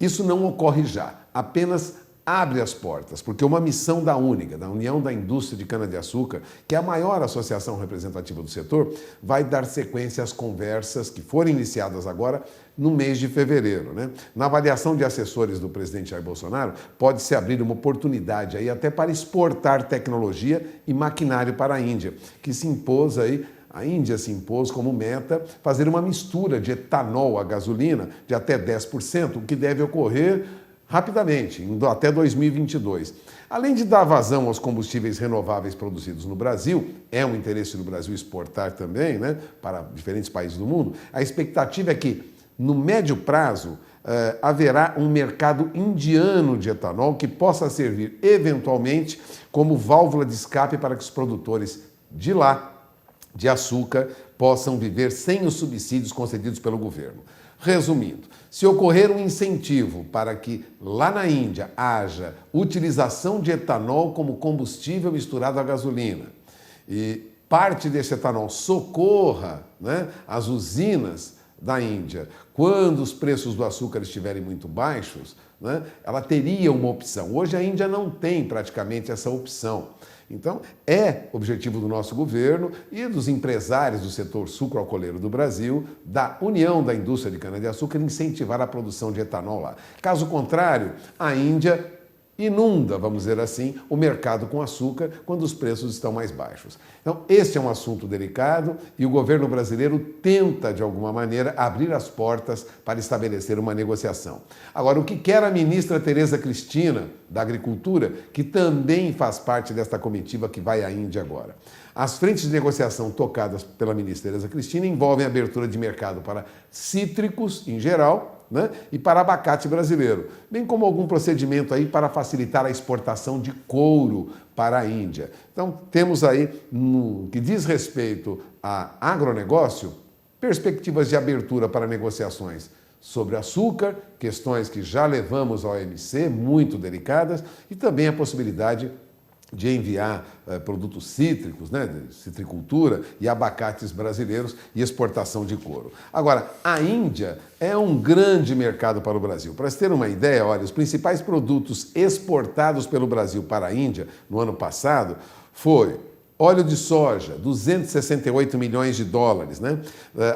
isso não ocorre já, apenas abre as portas, porque uma missão da UNIGA, da União da Indústria de Cana-de-Açúcar, que é a maior associação representativa do setor, vai dar sequência às conversas que foram iniciadas agora no mês de fevereiro, né? Na avaliação de assessores do presidente Jair Bolsonaro, pode-se abrir uma oportunidade aí até para exportar tecnologia e maquinário para a Índia, que se impôs aí. A Índia se impôs como meta fazer uma mistura de etanol à gasolina de até 10%, o que deve ocorrer rapidamente, indo até 2022. Além de dar vazão aos combustíveis renováveis produzidos no Brasil, é um interesse do Brasil exportar também, né, para diferentes países do mundo, a expectativa é que, no médio prazo, haverá um mercado indiano de etanol que possa servir, eventualmente, como válvula de escape para que os produtores de lá, de açúcar, possam viver sem os subsídios concedidos pelo governo. Resumindo, se ocorrer um incentivo para que lá na Índia haja utilização de etanol como combustível misturado à gasolina e parte desse etanol socorra, né, as usinas da Índia, quando os preços do açúcar estiverem muito baixos, né, ela teria uma opção. Hoje a Índia não tem praticamente essa opção. Então, é objetivo do nosso governo e dos empresários do setor sucroalcooleiro do Brasil, da União da Indústria de Cana-de-Açúcar, incentivar a produção de etanol lá. Caso contrário, a Índia inunda, vamos dizer assim, o mercado com açúcar quando os preços estão mais baixos. Então, este é um assunto delicado e o governo brasileiro tenta, de alguma maneira, abrir as portas para estabelecer uma negociação. Agora, o que quer a ministra Tereza Cristina, da Agricultura, que também faz parte desta comitiva que vai à Índia agora? As frentes de negociação tocadas pela ministra Tereza Cristina envolvem a abertura de mercado para cítricos, em geral, né, e para abacate brasileiro, bem como algum procedimento aí para facilitar a exportação de couro para a Índia. Então, temos aí, no que diz respeito a agronegócio, perspectivas de abertura para negociações sobre açúcar, questões que já levamos ao OMC, muito delicadas, e também a possibilidade de enviar produtos cítricos, né, de citricultura e abacates brasileiros e exportação de couro. Agora, a Índia é um grande mercado para o Brasil. Para se ter uma ideia, olha, os principais produtos exportados pelo Brasil para a Índia no ano passado foi óleo de soja, 268 milhões de dólares, né?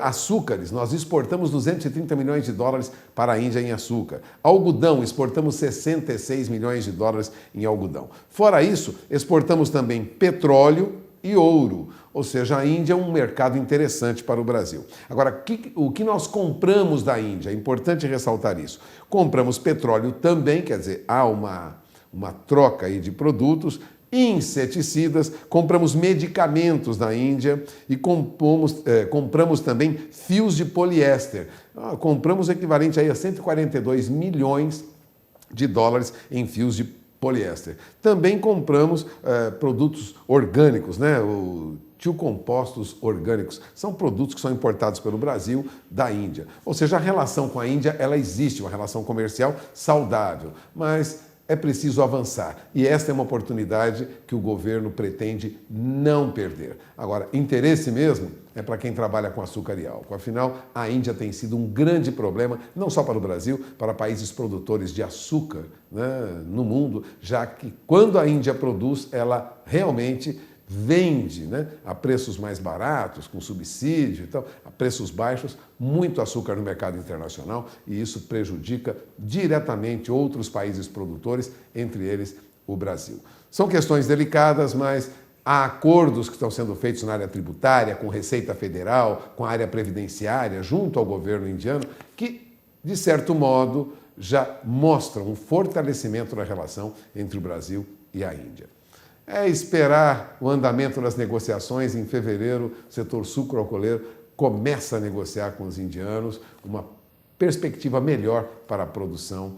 Açúcares, nós exportamos 230 milhões de dólares para a Índia em açúcar. Algodão, exportamos 66 milhões de dólares em algodão. Fora isso, exportamos também petróleo e ouro. Ou seja, a Índia é um mercado interessante para o Brasil. Agora, o que nós compramos da Índia? É importante ressaltar isso. Compramos petróleo também, quer dizer, há uma troca aí de produtos, inseticidas, compramos medicamentos da Índia e compramos também fios de poliéster. Compramos o equivalente aí a 142 milhões de dólares em fios de poliéster. Também compramos produtos orgânicos, né? Tiocompostos orgânicos. São produtos que são importados pelo Brasil da Índia. Ou seja, a relação com a Índia, ela existe, uma relação comercial saudável, mas é preciso avançar. E esta é uma oportunidade que o governo pretende não perder. Agora, interesse mesmo é para quem trabalha com açúcar e álcool. Afinal, a Índia tem sido um grande problema, não só para o Brasil, para países produtores de açúcar, né, no mundo, já que quando a Índia produz, ela realmente vende, né, a preços mais baratos, com subsídio e tal, a preços baixos, muito açúcar no mercado internacional, e isso prejudica diretamente outros países produtores, entre eles o Brasil. São questões delicadas, mas há acordos que estão sendo feitos na área tributária, com Receita Federal, com a área previdenciária, junto ao governo indiano, que, de certo modo, já mostram um fortalecimento na relação entre o Brasil e a Índia. É esperar o andamento das negociações. Em fevereiro, o setor sucroalcooleiro começa a negociar com os indianos uma perspectiva melhor para a produção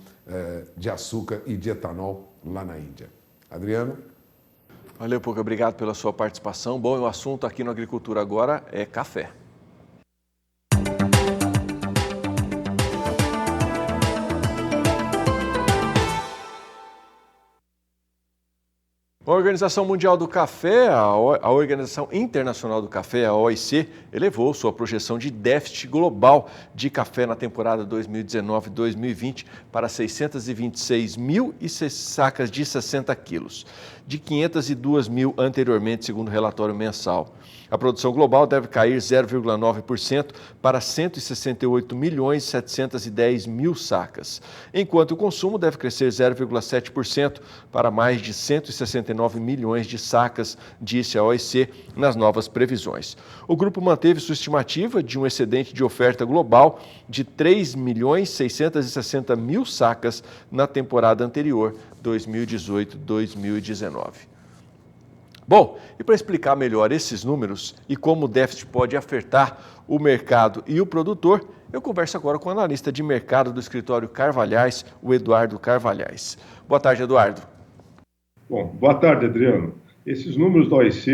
de açúcar e de etanol lá na Índia. Adriano? Valeu, Puga. Obrigado pela sua participação. Bom, o assunto aqui no Agricultura Agora é café. A Organização Mundial do Café, a Organização Internacional do Café, a OIC, elevou sua projeção de déficit global de café na temporada 2019-2020 para 626 mil sacas de 60 quilos, de 502 mil anteriormente, segundo o relatório mensal. A produção global deve cair 0,9% para 168 milhões 710 mil sacas, enquanto o consumo deve crescer 0,7% para mais de 169 milhões de sacas, disse a OIC nas novas previsões. O grupo manteve sua estimativa de um excedente de oferta global de 3 milhões 660 mil sacas na temporada anterior, 2018-2019. Bom, e para explicar melhor esses números e como o déficit pode afetar o mercado e o produtor, eu converso agora com o analista de mercado do escritório Carvalhais, o Eduardo Carvalhais. Boa tarde, Eduardo. Bom, boa tarde, Adriano. Esses números da OIC,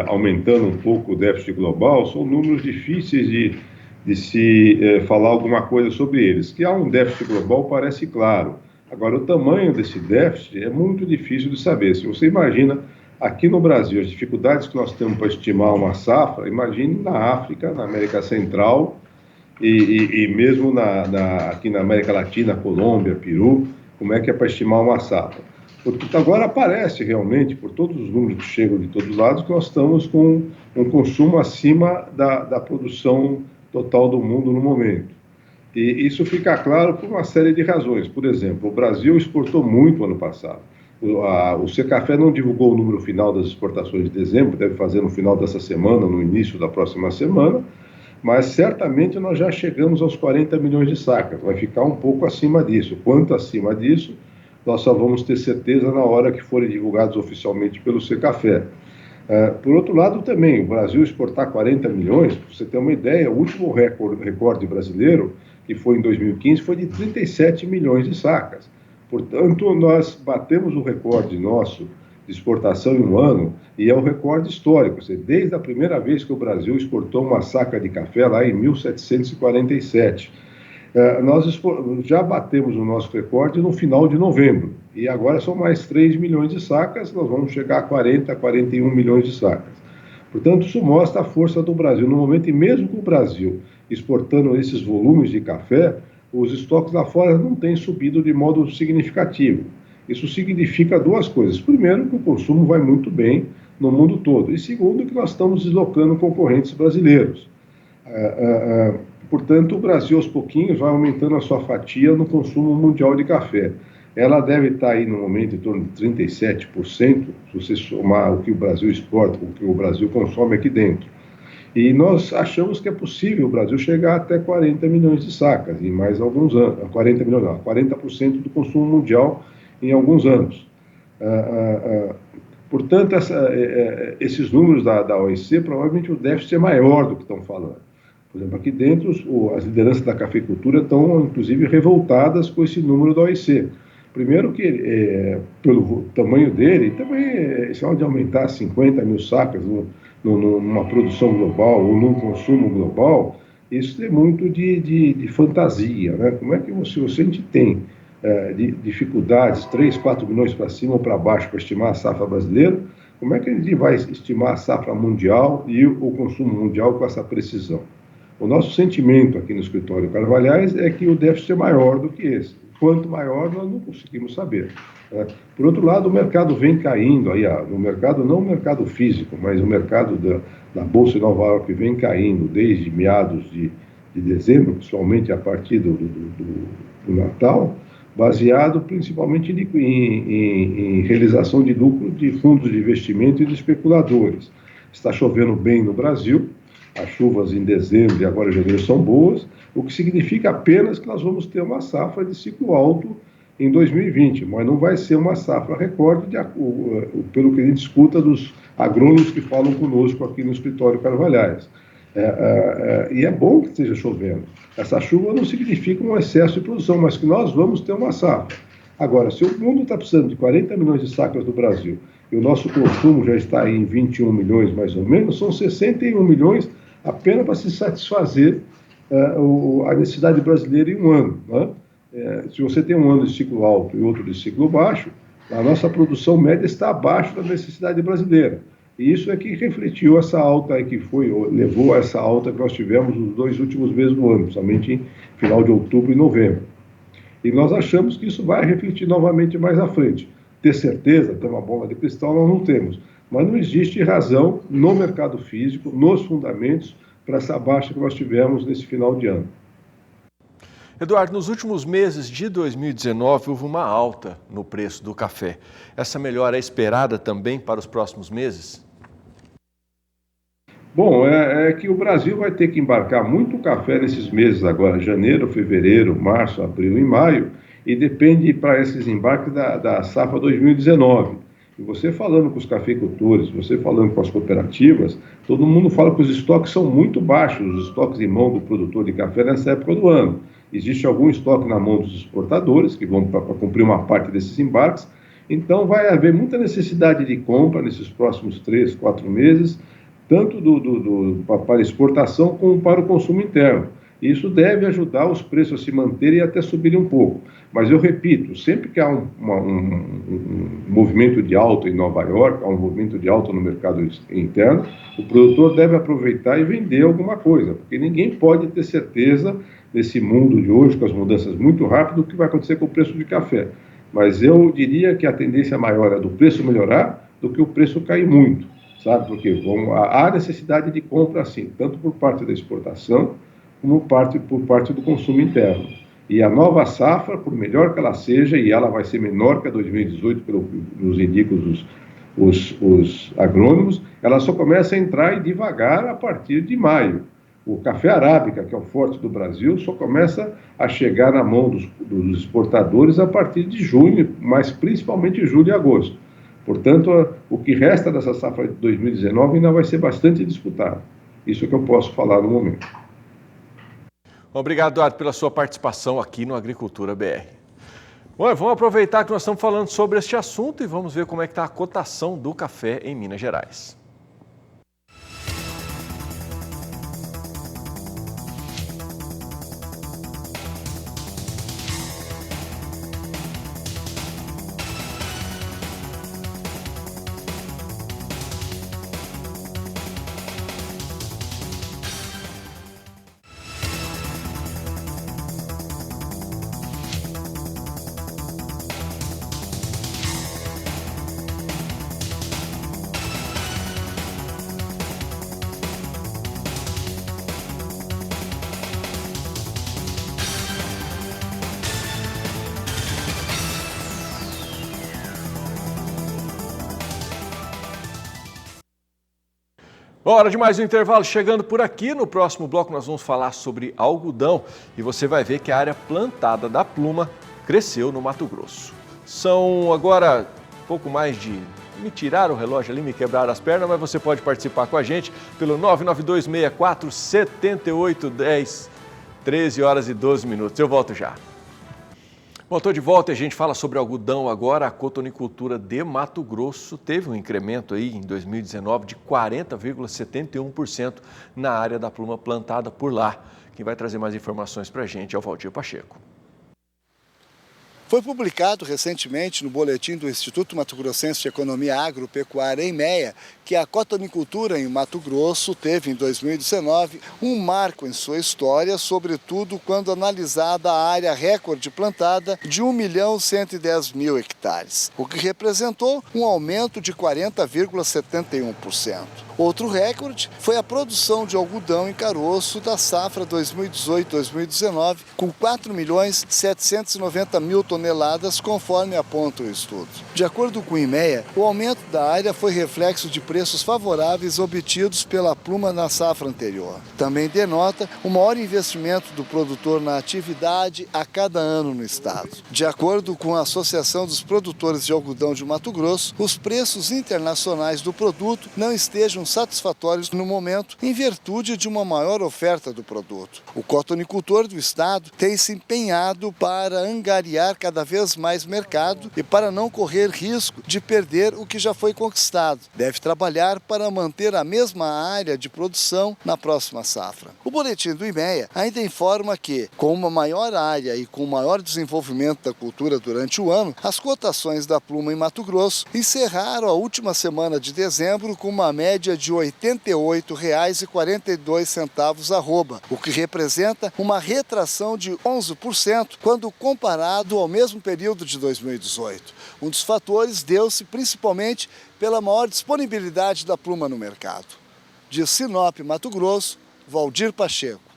aumentando um pouco o déficit global, são números difíceis de se falar alguma coisa sobre eles. Que há um déficit global parece claro. Agora, o tamanho desse déficit é muito difícil de saber. Se você imagina aqui no Brasil as dificuldades que nós temos para estimar uma safra, imagine na África, na América Central e mesmo aqui na América Latina, Colômbia, Peru, como é que é para estimar uma safra. Porque agora aparece realmente, por todos os números que chegam de todos os lados, que nós estamos com um consumo acima da produção total do mundo no momento. E isso fica claro por uma série de razões. Por exemplo, o Brasil exportou muito ano passado. O Secafé não divulgou o número final das exportações de dezembro, deve fazer no final dessa semana, no início da próxima semana, mas certamente nós já chegamos aos 40 milhões de sacas, vai ficar um pouco acima disso. Quanto acima disso, nós só vamos ter certeza na hora que forem divulgados oficialmente pelo Secafé. Por outro lado também, o Brasil exportar 40 milhões, para você ter uma ideia, o último recorde brasileiro, que foi em 2015, foi de 37 milhões de sacas. Portanto, nós batemos o recorde nosso de exportação em um ano e é o recorde histórico. Ou seja, desde a primeira vez que o Brasil exportou uma saca de café lá em 1747. Nós já batemos o nosso recorde no final de novembro e agora são mais 3 milhões de sacas, nós vamos chegar a 40, 41 milhões de sacas. Portanto, isso mostra a força do Brasil no momento, e mesmo com o Brasil exportando esses volumes de café, os estoques lá fora não têm subido de modo significativo. Isso significa duas coisas. Primeiro, que o consumo vai muito bem no mundo todo. E segundo, que nós estamos deslocando concorrentes brasileiros. Portanto, o Brasil, aos pouquinhos, vai aumentando a sua fatia no consumo mundial de café. Ela deve estar aí, no momento, em torno de 37%, se você somar o que o Brasil exporta, o que o Brasil consome aqui dentro. E nós achamos que é possível o Brasil chegar até 40 milhões de sacas em mais alguns anos. 40% do consumo mundial em alguns anos. Portanto, esses números da OEC, provavelmente o déficit é maior do que estão falando. Por exemplo, aqui dentro, as lideranças da cafeicultura estão, inclusive, revoltadas com esse número da OEC. Primeiro que, pelo tamanho dele, também se de aumentar 50 mil sacas numa produção global ou num consumo global, isso é muito de fantasia, né? Como é que se a gente tem dificuldades, 3, 4 milhões para cima ou para baixo para estimar a safra brasileira, como é que a gente vai estimar a safra mundial e o consumo mundial com essa precisão? O nosso sentimento aqui no escritório Carvalhais é que o déficit é maior do que esse. Quanto maior, nós não conseguimos saber. Né? Por outro lado, o mercado vem caindo, aí, no mercado, não o mercado físico, mas o mercado da Bolsa de Nova York vem caindo desde meados de dezembro, principalmente a partir do Natal, baseado principalmente em realização de lucro de fundos de investimento e de especuladores. Está chovendo bem no Brasil, as chuvas em dezembro e agora em janeiro são boas, o que significa apenas que nós vamos ter uma safra de ciclo alto em 2020, mas não vai ser uma safra recorde, pelo que a gente escuta dos agrônomos que falam conosco aqui no escritório Carvalhais. E é bom que esteja chovendo. Essa chuva não significa um excesso de produção, mas que nós vamos ter uma safra. Agora, se o mundo está precisando de 40 milhões de sacas do Brasil e o nosso consumo já está aí em 21 milhões mais ou menos, são 61 milhões apenas para se satisfazer a necessidade brasileira em um ano. Né? Se você tem um ano de ciclo alto e outro de ciclo baixo, a nossa produção média está abaixo da necessidade brasileira. E isso é que refletiu essa alta aí levou a essa alta que nós tivemos nos 2 últimos meses do ano, principalmente em final de outubro e novembro. E nós achamos que isso vai refletir novamente mais à frente. Ter certeza, ter uma bola de cristal, nós não temos. Mas não existe razão no mercado físico, nos fundamentos, para essa baixa que nós tivemos nesse final de ano. Eduardo, nos últimos meses de 2019 houve uma alta no preço do café. Essa melhora é esperada também para os próximos meses? Bom, é que o Brasil vai ter que embarcar muito café nesses meses agora, janeiro, fevereiro, março, abril e maio, e depende para esses embarques da safra 2019. E você falando com os cafeicultores, você falando com as cooperativas, todo mundo fala que os estoques são muito baixos, os estoques em mão do produtor de café nessa época do ano. Existe algum estoque na mão dos exportadores, que vão para cumprir uma parte desses embarques, então vai haver muita necessidade de compra nesses próximos 3, 4 meses, tanto para exportação como para o consumo interno. Isso deve ajudar os preços a se manterem e até subirem um pouco. Mas eu repito, sempre que há um movimento de alta em Nova York, há um movimento de alta no mercado interno, o produtor deve aproveitar e vender alguma coisa, porque ninguém pode ter certeza, nesse mundo de hoje, com as mudanças muito rápidas, o que vai acontecer com o preço de café. Mas eu diria que a tendência maior é do preço melhorar do que o preço cair muito, sabe? Porque há necessidade de compra, sim, tanto por parte da exportação, como por parte do consumo interno. E a nova safra, por melhor que ela seja, e ela vai ser menor que a 2018, pelo que nos indicam os agrônomos, ela só começa a entrar devagar a partir de maio. O café arábica, que é o forte do Brasil, só começa a chegar na mão dos exportadores a partir de junho, mas principalmente julho e agosto. Portanto, o que resta dessa safra de 2019 ainda vai ser bastante disputado. Isso é que eu posso falar no momento. Obrigado, Eduardo, pela sua participação aqui no Agricultura BR. Bom, vamos aproveitar que nós estamos falando sobre este assunto e vamos ver como é que está a cotação do café em Minas Gerais. Hora de mais um intervalo chegando por aqui. No próximo bloco nós vamos falar sobre algodão e você vai ver que a área plantada da pluma cresceu no Mato Grosso. São agora pouco mais de me tiraram o relógio ali, me quebraram as pernas, mas você pode participar com a gente pelo 99264-7810, 13 horas e 12 minutos. Eu volto já. Bom, estou de volta e a gente fala sobre algodão agora. A cotonicultura de Mato Grosso teve um incremento aí em 2019 de 40,71% na área da pluma plantada por lá. Quem vai trazer mais informações para a gente é o Valdir Pacheco. Foi publicado recentemente no boletim do Instituto Mato Grossense de Economia Agropecuária, IMEA, que a cotonicultura em Mato Grosso teve em 2019 um marco em sua história, sobretudo quando analisada a área recorde plantada de 1.110.000 hectares, o que representou um aumento de 40,71%. Outro recorde foi a produção de algodão em caroço da safra 2018-2019, com 4.790.000 toneladas, conforme aponta o estudo. De acordo com o IMEA, o aumento da área foi reflexo de preços favoráveis obtidos pela pluma na safra anterior. Também denota o maior investimento do produtor na atividade a cada ano no estado. De acordo com a Associação dos Produtores de Algodão de Mato Grosso, os preços internacionais do produto não estejam satisfatórios no momento, em virtude de uma maior oferta do produto. O cotonicultor do estado tem se empenhado para angariar cada vez mais mercado e para não correr risco de perder o que já foi conquistado. Deve trabalhar para manter a mesma área de produção na próxima safra. O boletim do IMEA ainda informa que, com uma maior área e com maior desenvolvimento da cultura durante o ano, as cotações da pluma em Mato Grosso encerraram a última semana de dezembro com uma média de R$ 88,42 arroba, o que representa uma retração de 11% quando comparado ao mesmo período de 2018. Um dos fatores deu-se principalmente pela maior disponibilidade da pluma no mercado. De Sinop, Mato Grosso, Valdir Pacheco.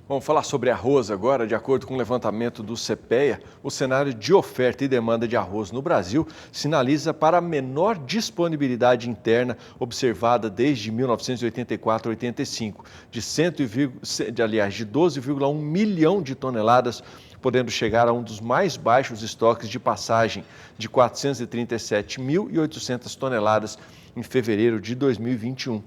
Vamos falar sobre arroz agora. De acordo com o levantamento do CPEA, o cenário de oferta e demanda de arroz no Brasil sinaliza para a menor disponibilidade interna observada desde 1984-85, de 12,1 milhão de toneladas, podendo chegar a um dos mais baixos estoques de passagem, de 437.800 toneladas em fevereiro de 2021.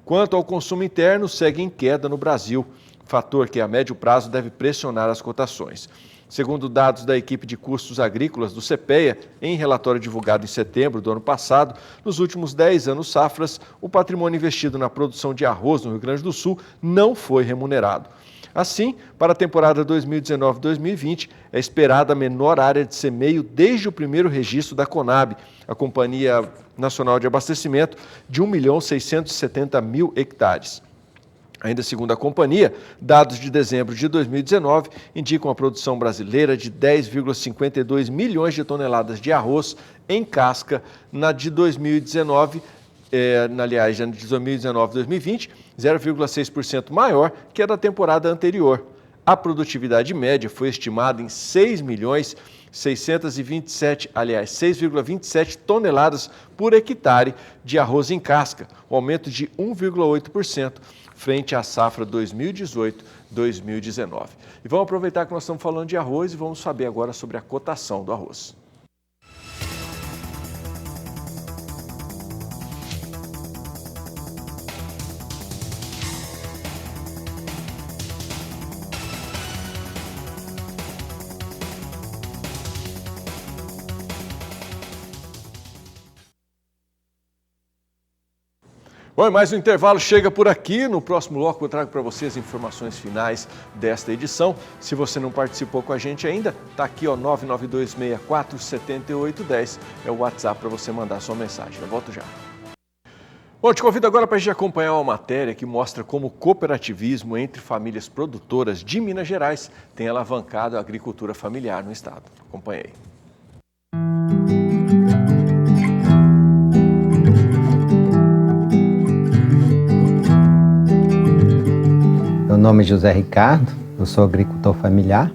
Quanto ao consumo interno, segue em queda no Brasil, fator que a médio prazo deve pressionar as cotações. Segundo dados da equipe de custos agrícolas do CPEA, em relatório divulgado em setembro do ano passado, nos últimos 10 anos safras, o patrimônio investido na produção de arroz no Rio Grande do Sul não foi remunerado. Assim, para a temporada 2019-2020, é esperada a menor área de semeio desde o primeiro registro da Conab, a Companhia Nacional de Abastecimento, de 1.670.000 hectares. Ainda segundo a companhia, dados de dezembro de 2019 indicam a produção brasileira de 10,52 milhões de toneladas de arroz em casca na de 2019, aliás, de 2019-2020, 0,6% maior que a da temporada anterior. A produtividade média foi estimada em 6,27 toneladas por hectare de arroz em casca, um aumento de 1,8%. Frente à safra 2018-2019. E vamos aproveitar que nós estamos falando de arroz e vamos saber agora sobre a cotação do arroz. Bom, mais um intervalo chega por aqui. No próximo bloco eu trago para vocês informações finais desta edição. Se você não participou com a gente ainda, está aqui, 992647810. É o WhatsApp para você mandar sua mensagem. Eu volto já. Bom, te convido agora para a gente acompanhar uma matéria que mostra como o cooperativismo entre famílias produtoras de Minas Gerais tem alavancado a agricultura familiar no estado. Acompanhe aí. Meu nome é José Ricardo, eu sou agricultor familiar,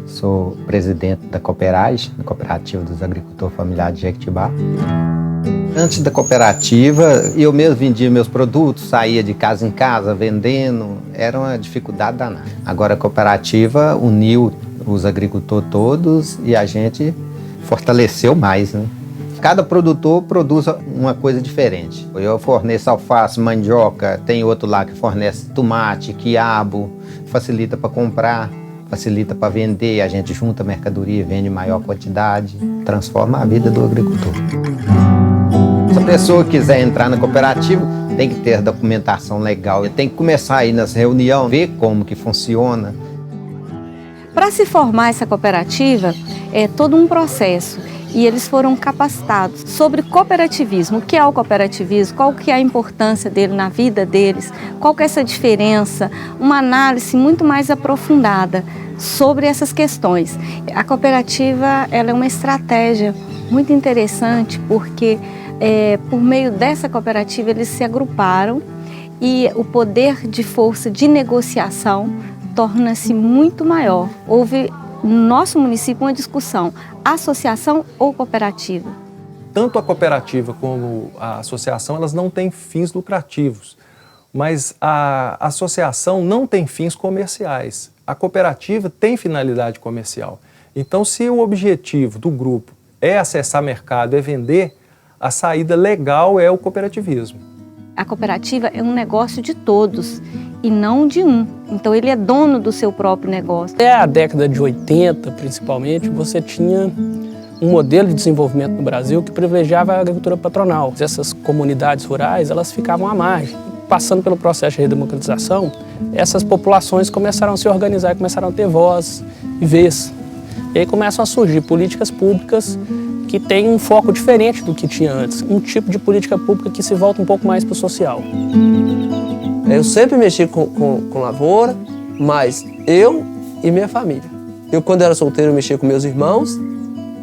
sou presidente da Cooperage, da Cooperativa dos Agricultores Familiares de Jequitibá. Antes da cooperativa, eu mesmo vendia meus produtos, saía de casa em casa vendendo, era uma dificuldade danada. Agora a cooperativa uniu os agricultores todos e a gente fortaleceu mais, né? Cada produtor produz uma coisa diferente. Eu forneço alface, mandioca, tem outro lá que fornece tomate, quiabo, facilita para comprar, facilita para vender, a gente junta a mercadoria e vende em maior quantidade, transforma a vida do agricultor. Se a pessoa quiser entrar na cooperativa, tem que ter documentação legal, tem que começar a ir nas reuniões, ver como que funciona. Para se formar essa cooperativa, é todo um processo e eles foram capacitados sobre cooperativismo. O que é o cooperativismo? Qual que é a importância dele na vida deles? Qual que é essa diferença? Uma análise muito mais aprofundada sobre essas questões. A cooperativa ela é uma estratégia muito interessante porque por meio dessa cooperativa eles se agruparam e o poder de força de negociação torna-se muito maior. Houve no nosso município uma discussão, associação ou cooperativa? Tanto a cooperativa como a associação, elas não têm fins lucrativos, mas a associação não tem fins comerciais. A cooperativa tem finalidade comercial. Então, se o objetivo do grupo é acessar mercado, é vender, a saída legal é o cooperativismo. A cooperativa é um negócio de todos e não de um. Então ele é dono do seu próprio negócio. Até a década de 80, principalmente, você tinha um modelo de desenvolvimento no Brasil que privilegiava a agricultura patronal. Essas comunidades rurais, elas ficavam à margem. Passando pelo processo de redemocratização, essas populações começaram a se organizar e começaram a ter voz e vez. E aí começam a surgir políticas públicas que têm um foco diferente do que tinha antes. Um tipo de política pública que se volta um pouco mais para o social. Eu sempre mexi com lavoura, mas eu e minha família. Eu, quando era solteiro, mexia com meus irmãos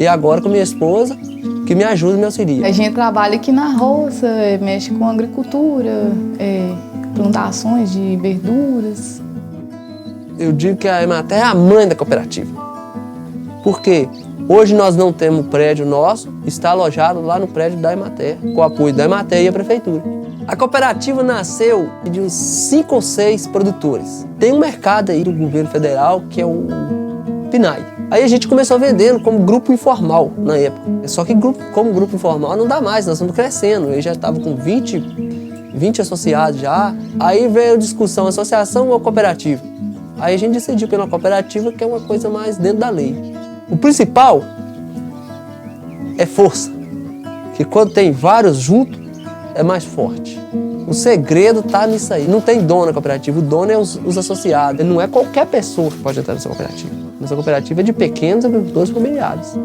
e agora com minha esposa, que me ajuda e me auxilia. A gente trabalha aqui na roça, mexe com agricultura, plantações de verduras. Eu digo que a Emater é a mãe da cooperativa. Por quê? Hoje nós não temos prédio nosso, está alojado lá no prédio da Emater, com o apoio da Emater e a prefeitura. A cooperativa nasceu de uns 5 ou 6 produtores. Tem um mercado aí do governo federal que é o PNAE. Aí a gente começou vendendo como grupo informal na época. Só que como grupo informal não dá mais, nós estamos crescendo. Eu já estava com 20 associados já. Aí veio a discussão, associação ou cooperativa. Aí a gente decidiu pela cooperativa, que é uma coisa mais dentro da lei. O principal é força, que quando tem vários juntos, é mais forte. O segredo está nisso aí. Não tem dono na cooperativa, o dono é os associados. Não é qualquer pessoa que pode entrar nessa cooperativa. Essa cooperativa é de pequenos agricultores familiares.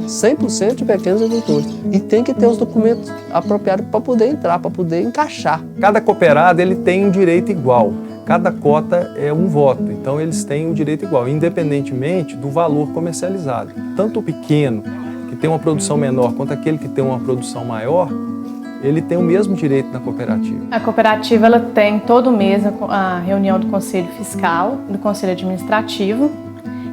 100% de pequenos agricultores. E tem que ter os documentos apropriados para poder entrar, para poder encaixar. Cada cooperado ele tem um direito igual. Cada cota é um voto, então eles têm um direito igual, independentemente do valor comercializado. Tanto o pequeno, que tem uma produção menor, quanto aquele que tem uma produção maior, ele tem o mesmo direito na cooperativa. A cooperativa ela tem todo mês a reunião do Conselho Fiscal, do Conselho Administrativo,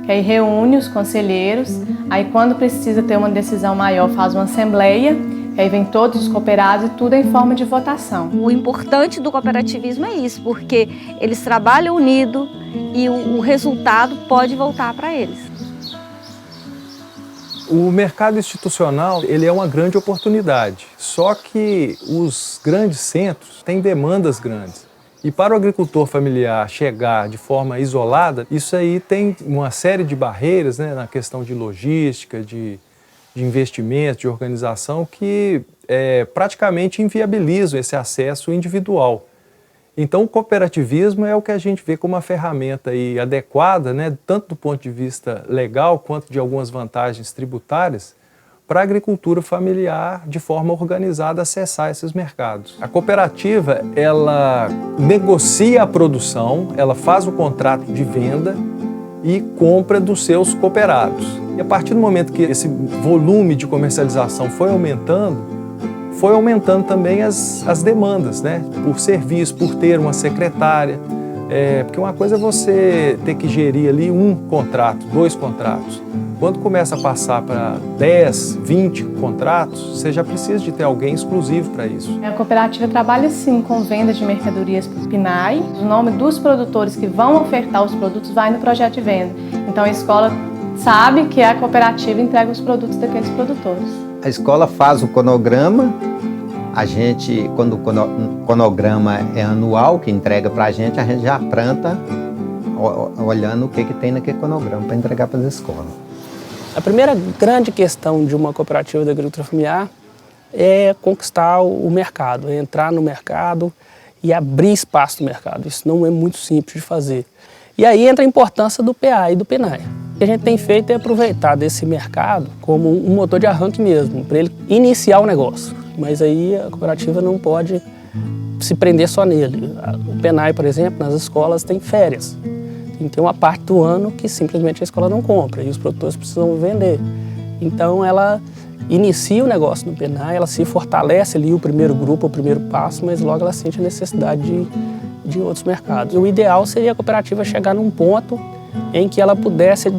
que aí reúne os conselheiros, aí quando precisa ter uma decisão maior faz uma assembleia, aí vem todos os cooperados e tudo em forma de votação. O importante do cooperativismo é isso, porque eles trabalham unidos e o resultado pode voltar para eles. O mercado institucional ele é uma grande oportunidade, só que os grandes centros têm demandas grandes. E para o agricultor familiar chegar de forma isolada, isso aí tem uma série de barreiras, né, na questão de logística, de investimento, de organização, que praticamente inviabilizam esse acesso individual. Então o cooperativismo é o que a gente vê como uma ferramenta aí adequada, né, tanto do ponto de vista legal quanto de algumas vantagens tributárias, para a agricultura familiar de forma organizada acessar esses mercados. A cooperativa ela negocia a produção, ela faz o contrato de venda e compra dos seus cooperados. E a partir do momento que esse volume de comercialização foi aumentando também as demandas, né? Por serviço, por ter uma secretária, Porque uma coisa é você ter que gerir ali um contrato, 2 contratos. Quando começa a passar para 10, 20 contratos, você já precisa de ter alguém exclusivo para isso. A cooperativa trabalha sim com venda de mercadorias para o PNAE. O nome dos produtores que vão ofertar os produtos vai no projeto de venda. Então a escola sabe que a cooperativa entrega os produtos daqueles produtores. A escola faz o cronograma. A gente, quando o cronograma é anual, que entrega para a gente já planta olhando o que tem naquele cronograma para entregar para as escolas. A primeira grande questão de uma cooperativa da agricultura familiar é conquistar o mercado, é entrar no mercado e abrir espaço no mercado. Isso não é muito simples de fazer. E aí entra a importância do PA e do PNAE. O que a gente tem feito é aproveitar desse mercado como um motor de arranque mesmo, para ele iniciar o negócio. Mas aí a cooperativa não pode se prender só nele. O PNAE, por exemplo, nas escolas tem férias. Tem uma parte do ano que simplesmente a escola não compra e os produtores precisam vender. Então ela inicia o negócio no PNAE, ela se fortalece ali o primeiro grupo, o primeiro passo, mas logo ela sente a necessidade de outros mercados. O ideal seria a cooperativa chegar num ponto em que ela pudesse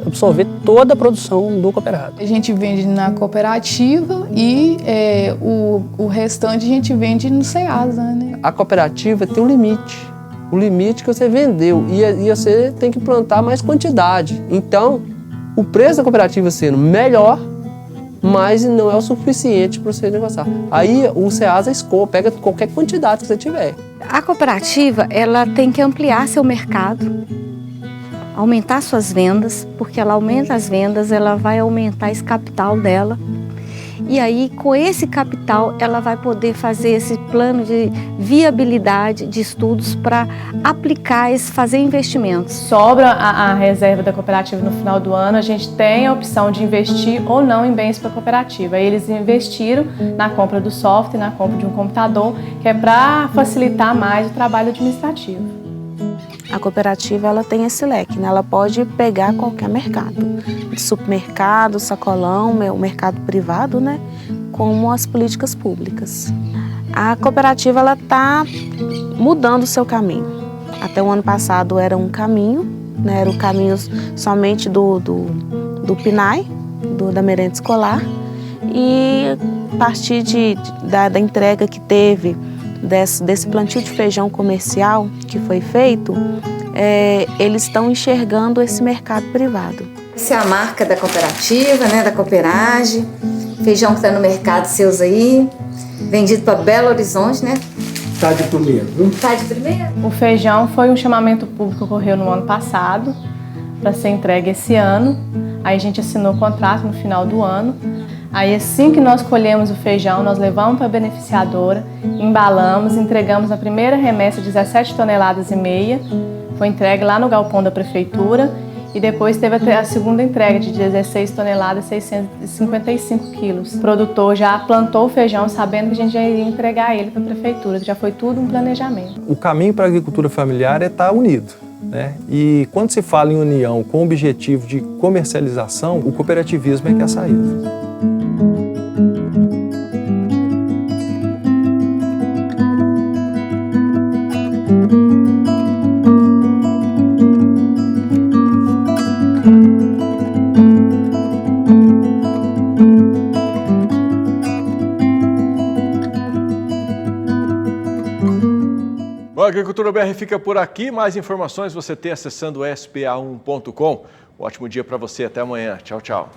absorver toda a produção do cooperado. A gente vende na cooperativa e o restante a gente vende no Ceasa, né? A cooperativa tem um limite. O limite que você vendeu e você tem que plantar mais quantidade. Então, o preço da cooperativa sendo melhor, mas não é o suficiente para você negociar. Aí o Ceasa pega qualquer quantidade que você tiver. A cooperativa, ela tem que ampliar seu mercado, aumentar suas vendas, porque ela aumenta as vendas, ela vai aumentar esse capital dela. E aí, com esse capital, ela vai poder fazer esse plano de viabilidade de estudos para aplicar, fazer investimentos. Sobra a reserva da cooperativa no final do ano, a gente tem a opção de investir ou não em bens para a cooperativa. Aí eles investiram na compra do software, na compra de um computador, que é para facilitar mais o trabalho administrativo. A cooperativa ela tem esse leque, né? Ela pode pegar qualquer mercado, de supermercado, sacolão, o mercado privado, né? Como as políticas públicas. A cooperativa ela está mudando o seu caminho. Até o ano passado era um caminho, né? Era o caminho somente do PNAE, da merenda escolar, e a partir da entrega que teve desse plantio de feijão comercial que foi feito, eles estão enxergando esse mercado privado. Essa é a marca da cooperativa, né, da Cooperage. Feijão que está no mercado seus aí, vendido para Belo Horizonte, né? Tá de primeiro, viu? Tá de primeiro. O feijão foi um chamamento público que ocorreu no ano passado, para ser entregue esse ano. Aí a gente assinou o contrato no final do ano. Aí assim que nós colhemos o feijão, nós levamos para a beneficiadora, embalamos, entregamos a primeira remessa de 17,5 toneladas. Foi entregue lá no galpão da prefeitura e depois teve a segunda entrega de 16 toneladas e 655 quilos. O produtor já plantou o feijão sabendo que a gente já iria entregar ele para a prefeitura, que já foi tudo um planejamento. O caminho para a agricultura familiar é estar unido, né? E quando se fala em união com o objetivo de comercialização, o cooperativismo é que é a saída. O Agricultura BR fica por aqui. Mais informações você tem acessando spa1.com. Um ótimo dia para você. Até amanhã. Tchau, tchau.